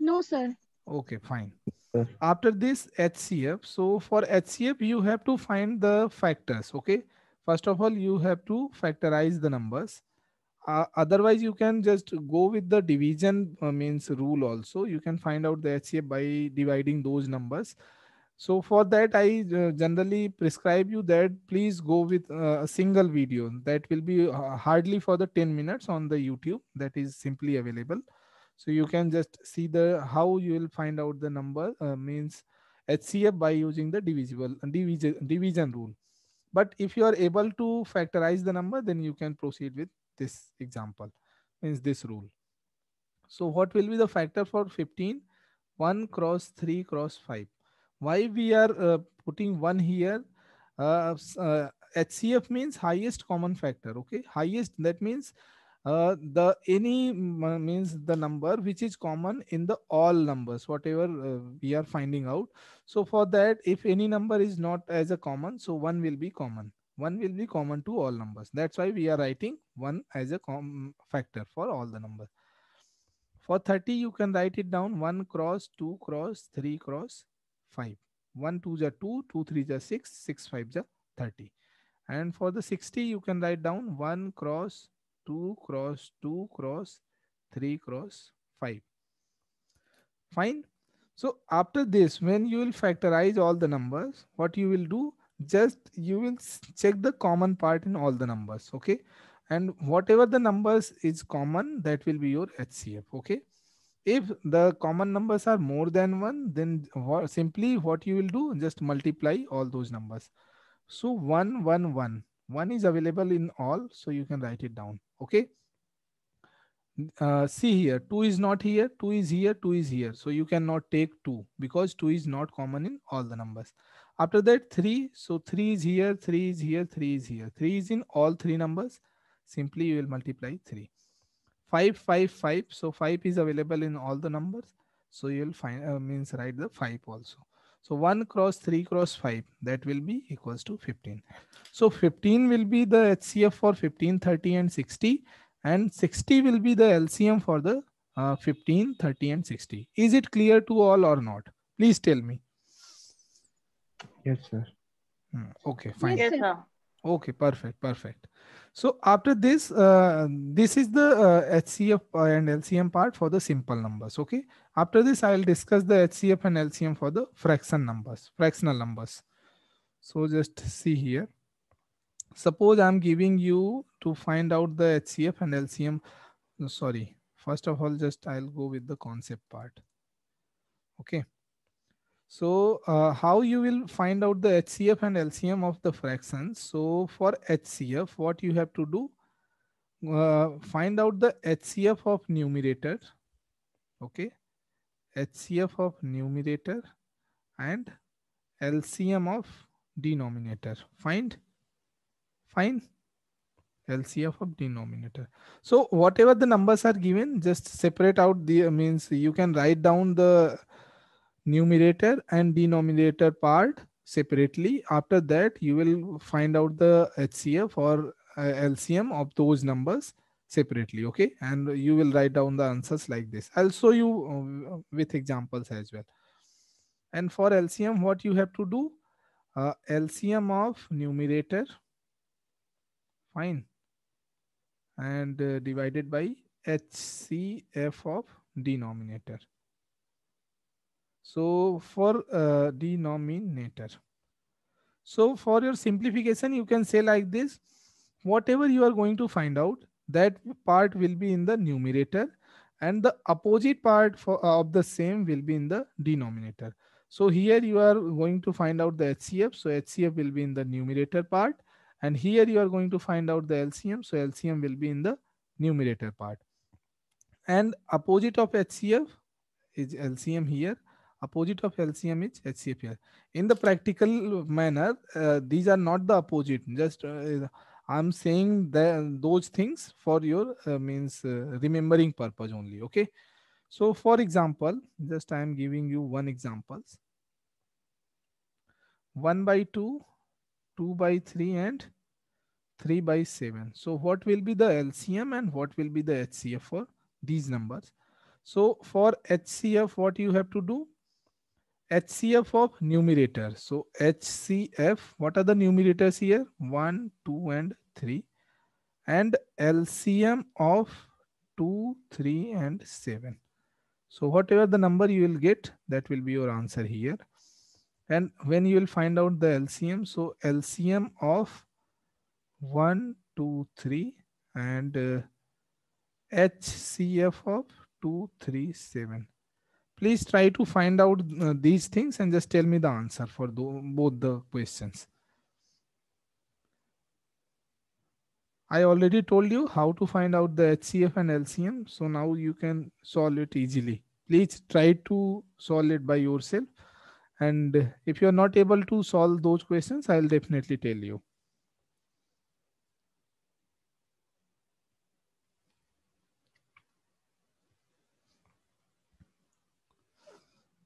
No, sir. Okay, fine. After this HCF, so for HCF you have to find the factors. Okay, first of all you have to factorize the numbers. Otherwise you can just go with the division means rule also. You can find out the HCF by dividing those numbers. So for that I generally prescribe you that please go with a single video that will be hardly for the 10 minutes on the YouTube, that is simply available. So you can just see the how you will find out the number means HCF by using the division rule. But if you are able to factorize the number, then you can proceed with this example, means this rule. So what will be the factor for 15? 1 cross 3 cross 5. Why we are putting 1 here? HCF means highest common factor. Okay, highest, that means the any means the number which is common in the all numbers, whatever we are finding out. So for that, if any number is not as a common, so 1 will be common. 1 will be common to all numbers. That's why we are writing 1 as a factor for all the numbers. For 30, you can write it down 1 cross 2 cross 3 cross 5. 1 2s are 2, 2 3s are 6, 6 5s are 30. And for the 60, you can write down 1 cross 2 cross 2 cross 3 cross 5. Fine. So after this, when you will factorize all the numbers, what you will do, just you will check the common part in all the numbers. Okay. And whatever the numbers is common, that will be your HCF. Okay. If the common numbers are more than 1, then simply what you will do, just multiply all those numbers. So 1 1 1 1 is available in all, so you can write it down. Okay. See here, 2 is not here, 2 is here, 2 is here, so you cannot take 2 because 2 is not common in all the numbers. After that 3, so 3 is here, 3 is here, 3 is here, 3 is in all 3 numbers, simply you will multiply 3. 5 5 5, so 5 is available in all the numbers, so you will find means write the 5 also. So 1 cross 3 cross 5, that will be equals to 15. So 15 will be the HCF for 15, 30 and 60, and 60 will be the LCM for the 15, 30 and 60. Is it clear to all or not? Please tell me. Yes, sir. Okay, fine. Yes, sir. Okay, perfect, perfect. So after this, this is the HCF and LCM part for the simple numbers. Okay. After this, I will discuss the HCF and LCM for the fractional numbers. So just see here. Suppose I'm giving you to find out the HCF and LCM. Sorry. First of all, just I'll go with the concept part. Okay. So how you will find out the HCF and LCM of the fractions? So for HCF, what you have to do, find out the HCF of numerator. Okay, HCF of numerator and LCM of denominator. Find LCF of denominator. So whatever the numbers are given, just separate out the means you can write down the numerator and denominator part separately. After that, you will find out the HCF or LCM of those numbers separately. Okay, and you will write down the answers like this. I'll show you with examples as well. And for LCM, what you have to do, LCM of numerator, fine, and divided by HCF of denominator. So for denominator, so for your simplification, you can say like this: whatever you are going to find out, that part will be in the numerator, and the opposite part of the same will be in the denominator. So here you are going to find out the HCF. So HCF will be in the numerator part, and here you are going to find out the LCM. So LCM will be in the numerator part. And opposite of HCF is LCM here. Opposite of LCM is HCF here. In the practical manner, these are not the opposite. Just I'm saying those things for your remembering purpose only. Okay. So for example, just I am giving you one examples. 1 by 2, 2 by 3 and 3 by 7. So what will be the LCM and what will be the HCF for these numbers? So for HCF, what you have to do? HCF of numerator. So HCF, what are the numerators here? 1, 2 and 3. And LCM of 2, 3 and 7. So whatever the number you will get, that will be your answer here. And when you will find out the LCM, so LCM of 1, 2, 3 and HCF of 2, 3, 7. Please try to find out these things and just tell me the answer for both the questions. I already told you how to find out the HCF and LCM. So now you can solve it easily. Please try to solve it by yourself. And if you are not able to solve those questions, I'll definitely tell you.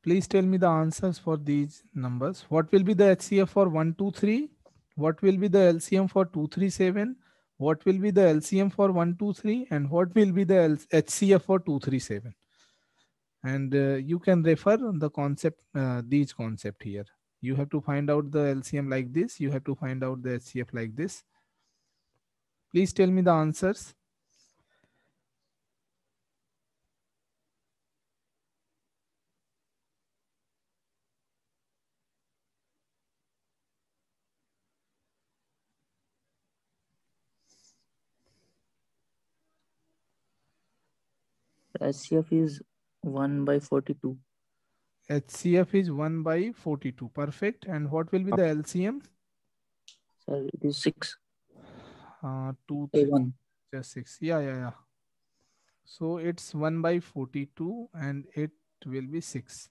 Please tell me the answers for these numbers. What will be the HCF for 1, 2, 3? What will be the LCM for 2, 3, 7? What will be the LCM for 1, 2, 3? And what will be the HCF for 2, 3, 7? And you can refer the concept, these concept here. You have to find out the LCM like this. You have to find out the HCF like this. Please tell me the answers. HCF is 1 by 42. HCF is 1 by 42. Perfect. And what will be the LCM? Sir, it is 6. 2, 3, 1. Just 6. Yeah. So it's 1 by 42 and it will be 6.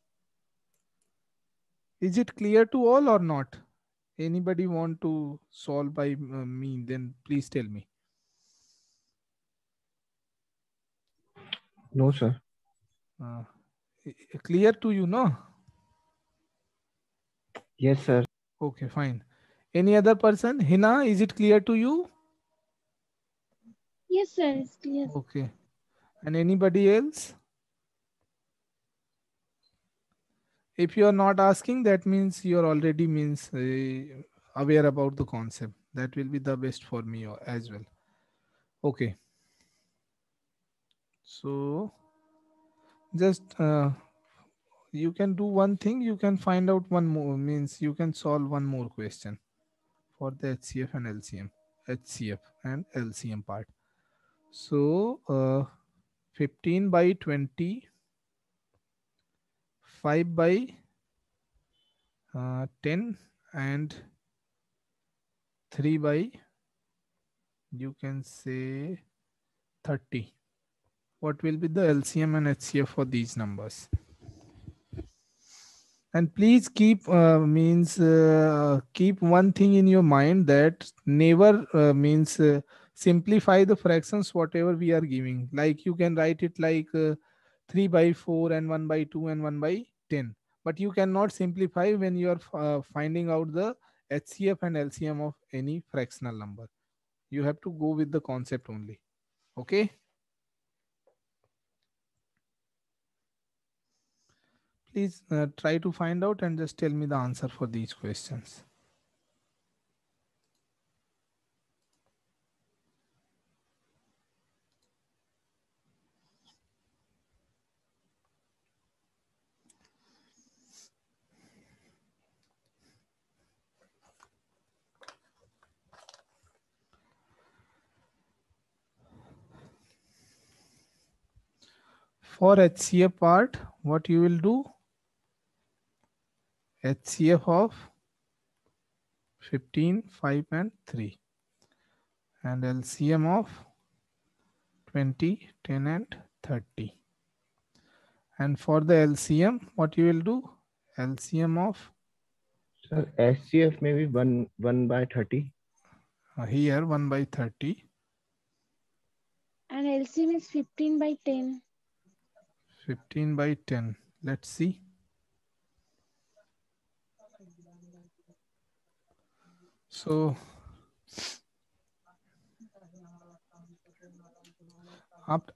Is it clear to all or not? Anybody want to solve by me? Then please tell me. No, sir. Clear to you, no? Yes, sir. Okay, fine. Any other person? Hina, is it clear to you? Yes, sir. It's clear. Okay. And anybody else? If you are not asking, that means you are already aware about the concept. That will be the best for me as well. Okay. So just you can do one thing. You can find out one more, means you can solve one more question for the HCF and LCM. HCF and LCM part. So 15 by 20, 5 by 10 and 3 by, you can say, 30. What will be the LCM and HCF for these numbers? And please keep keep one thing in your mind, that never simplify the fractions whatever we are giving. Like you can write it like 3 by 4 and 1 by 2 and 1 by 10. But you cannot simplify when you are finding out the HCF and LCM of any fractional number. You have to go with the concept only. Okay. Please try to find out and just tell me the answer for these questions. For HCF part, what you will do? HCF of 15, 5 and 3. And LCM of 20, 10 and 30. And for the LCM, what you will do? LCM of? Sir, HCF maybe 1 by 30. Here 1 by 30. And LCM is 15 by 10. 15 by 10. Let's see. So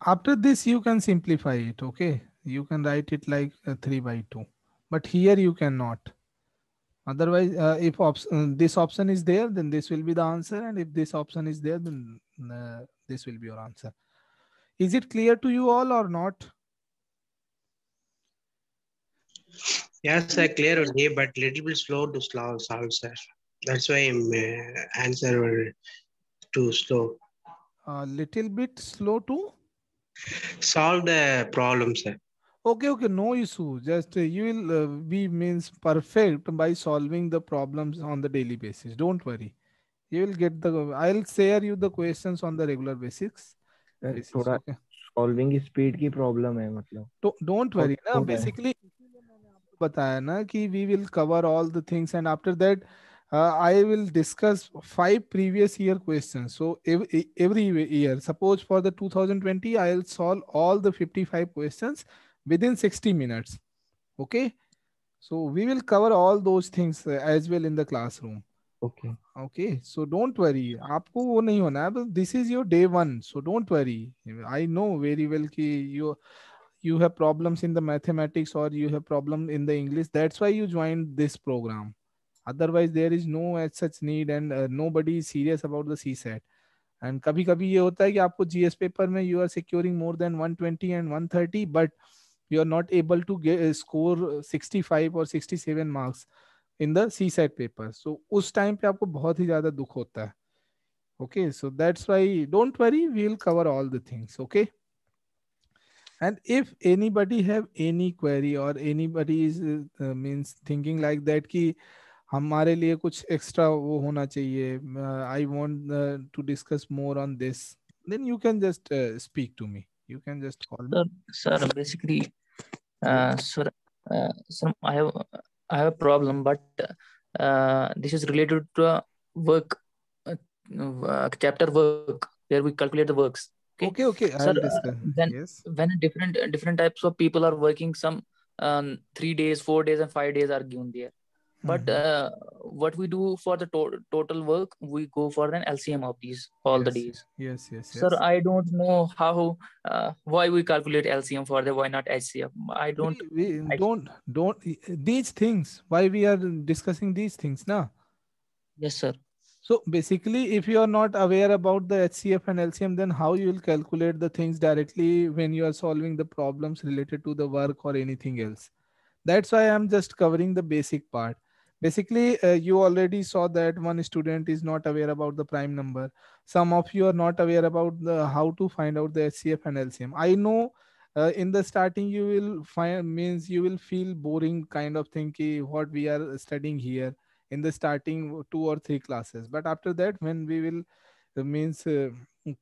after this you can simplify it. Okay, you can write it like 3 by 2, but here you cannot. Otherwise if this option is there, then this will be the answer, and if this option is there, then this will be your answer. Is it clear to you all or not? Yes, sir, clear only, but little bit slow to solve, sir. That's why answer were too slow. A little bit slow to solve the problem, sir. Okay, no issue. Just you will be means perfect by solving the problems on the daily basis. Don't worry. You will get the. I'll share you the questions on the regular basis. थोड़ा Okay. Solving speed की problem है मतलब. Don't worry. Na, basically, बताया ना कि we will cover all the things, and after that I will discuss 5 previous year questions. So every year, suppose for the 2020, I'll solve all the 55 questions within 60 minutes. Okay. So we will cover all those things as well in the classroom. Okay. Okay. So don't worry. आपको वो नहीं होना है. This is your day 1. So don't worry. I know very well कि you have problems in the mathematics or you have problem in the English. That's why you joined this program. Otherwise, there is no as such need, and nobody is serious about the CSAT. And कभी कभी ये होता है कि आपको GS paper में you are securing more than 120 and 130, but you are not able to get score 65 or 67 marks in the CSAT paper. So उस time पे आपको बहुत ही ज्यादा दुख होता है. Okay, so that's why don't worry, we will cover all the things. Okay. And if anybody have any query or anybody is means thinking like that कि हमारे लिए कुछ extra वो होना चाहिए, I want to discuss more on this, then you can just speak to me. You can just call me. Sir, basically, sir, I have a problem, but this is related to work, chapter work, where we calculate the works. Okay. Sir, I'll discuss. Yes. When different types of people are working, some 3 days, 4 days, and 5 days are given there. But what we do for the total work, we go for an LCM of these all the days. Yes. Sir, I don't know how why we calculate LCM for the, why not HCF. I don't. We don't these things. Why we are discussing these things now? Yes, sir. So basically, if you are not aware about the HCF and LCM, then how you will calculate the things directly when you are solving the problems related to the work or anything else? That's why I'm just covering the basic part. Basically, you already saw that one student is not aware about the prime number. Some of you are not aware about how to find out the HCF and LCM. I know in the starting you will find, means you will feel boring kind of thing ki what we are studying here in the starting 2 or 3 classes. But after that when we will means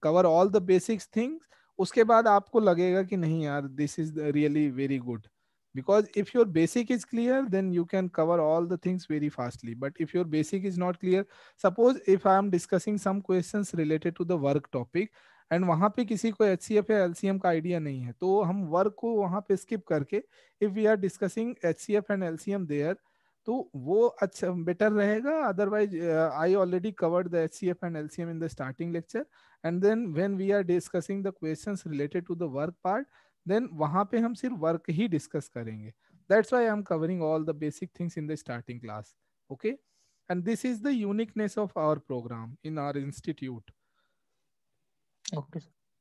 cover all the basics things, उसके बाद आपको लगेगा कि नहीं यार this is really very good. Because if your basic is clear, then you can cover all the things very fastly. But if your basic is not clear, suppose if I am discussing some questions related to the work topic and वहां पे किसी को HCF या LCM का idea नहीं है, तो हम वर्क को वहां पे स्किप करके if we are discussing HCF and LCM there, तो वो अच्छा बेटर रहेगा. Otherwise I already covered the HCF and LCM in the starting lecture, and then when we are discussing the questions related to the work part, then वहां पे हम सिर्फ work ही discuss करेंगे. That's why I am covering all the basic things in the starting class. Okay, and this is the uniqueness of our program in our institute. Okay.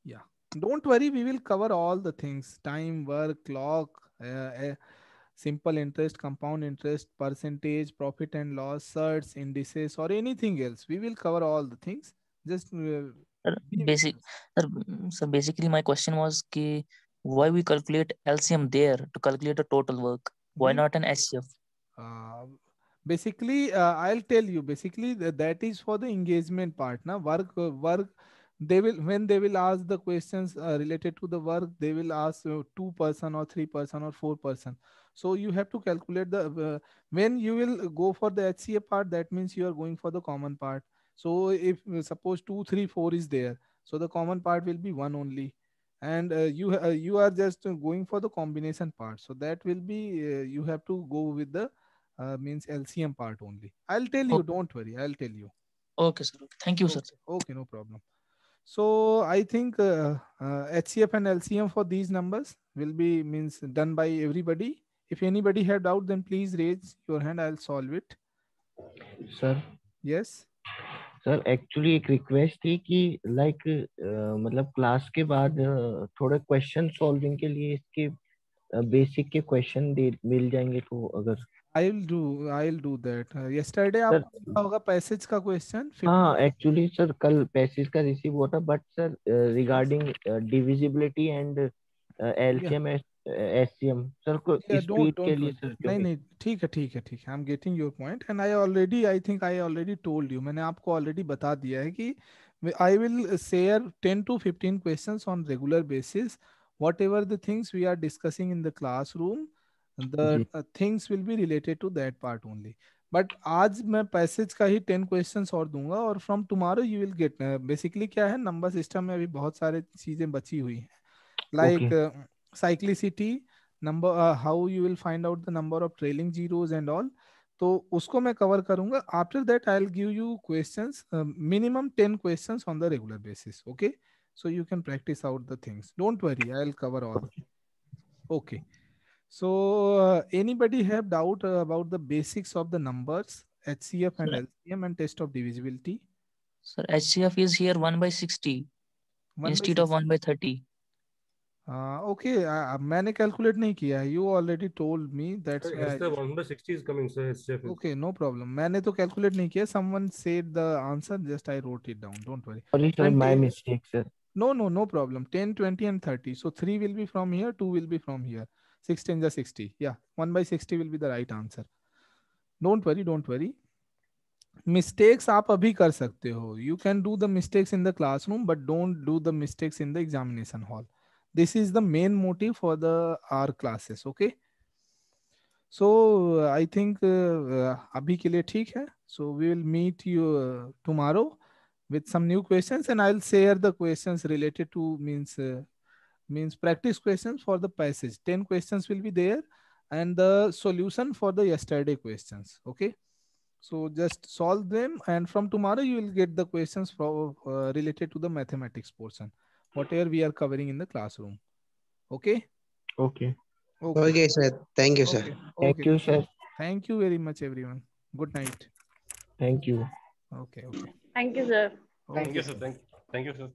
Yeah, don't worry, we will cover all the things: time, work, clock, simple interest, compound interest, percentage, profit and loss, certs, indices, or anything else. We will cover all the things. Just So basically my question was ki why we calculate LCM there to calculate the total work, why not an HCF? Basically I'll tell you, basically that is for the engagement part na. Work they will, when they will ask the questions related to the work, they will ask 2% or 3% or 4%. So you have to calculate the when you will go for the HCF part, that means you are going for the common part. So if suppose 2 3 4 is there, so the common part will be 1 only, and you are just going for the combination part, so that will be you have to go with the means LCM part only. I'll tell you, don't worry, I'll tell you. Okay sir, thank you sir. Okay, no problem. So I think HCF and LCM for these numbers will be means done by everybody. If anybody have doubt, then please raise your hand, I'll solve it. Sir. Yes. Sir actually एक request थी कि like मतलब class के बाद थोड़ा question solving के लिए इसके बेसिक के क्वेश्चन मिल जाएंगे तो अगर I'll do that. Yesterday आपका होगा पैसेज का क्वेश्चन. हाँ एक्चुअली सर कल पैसेज का रिसीव हुआ था, but sir regarding divisibility and LCM SCM sir को स्पीड के लिए सर नहीं ठीक है I am getting your point, and I think I already told you, मैंने आपको ऑलरेडी बता दिया है कि I will share 10 to 15 questions on regular basis. whatever the things we are discussing in the classroom, the things will be related to that part only. But आज मैं passage का ही 10 questions और दूंगा, और from tomorrow you will get. Basically क्या है, number system में अभी बहुत सारे चीजें बची हुई हैं, like cyclicity number, how you will find out the number of trailing zeros and all, तो उसको मैं कवर करूंगा. After that I will give you questions, minimum 10 questions on the regular basis. Okay, so you can practice out the things, don't worry, I'll cover all. Okay, so anybody have doubt about the basics of the numbers, HCF and LCM and test of divisibility? Sir, HCF is here 1/60 instead of 1/30. Okay, मैंने calculate नहीं किया है, you already told me that's why 1/60 is coming, sir. HCF is. Okay, no problem, मैंने तो calculate नहीं किया, someone said the answer, just I wrote it down, don't worry. Sorry sir, my mistake sir. No problem. 10, 20 and 30. So 3 will be from here, 2 will be from here. 6 10 is 60. Yeah, 1/60 will be the right answer. Don't worry. Mistakes आप अभी कर सकते हो. You can do the mistakes in the classroom, but don't do the mistakes in the examination hall. This is the main motive for our classes. Okay. So I think अभी के लिए ठीक है. So we will meet you tomorrow with some new questions, and I'll share the questions related to means practice questions for the passage. 10 questions will be there, and the solution for the yesterday questions. Okay, so just solve them, and from tomorrow you will get the questions for related to the mathematics portion, whatever we are covering in the classroom. Okay. Okay sir, thank you sir. Thank you sir. Thank you very much everyone. Good night. Thank you. Okay. Thank you sir. Thank you sir. Thank you sir.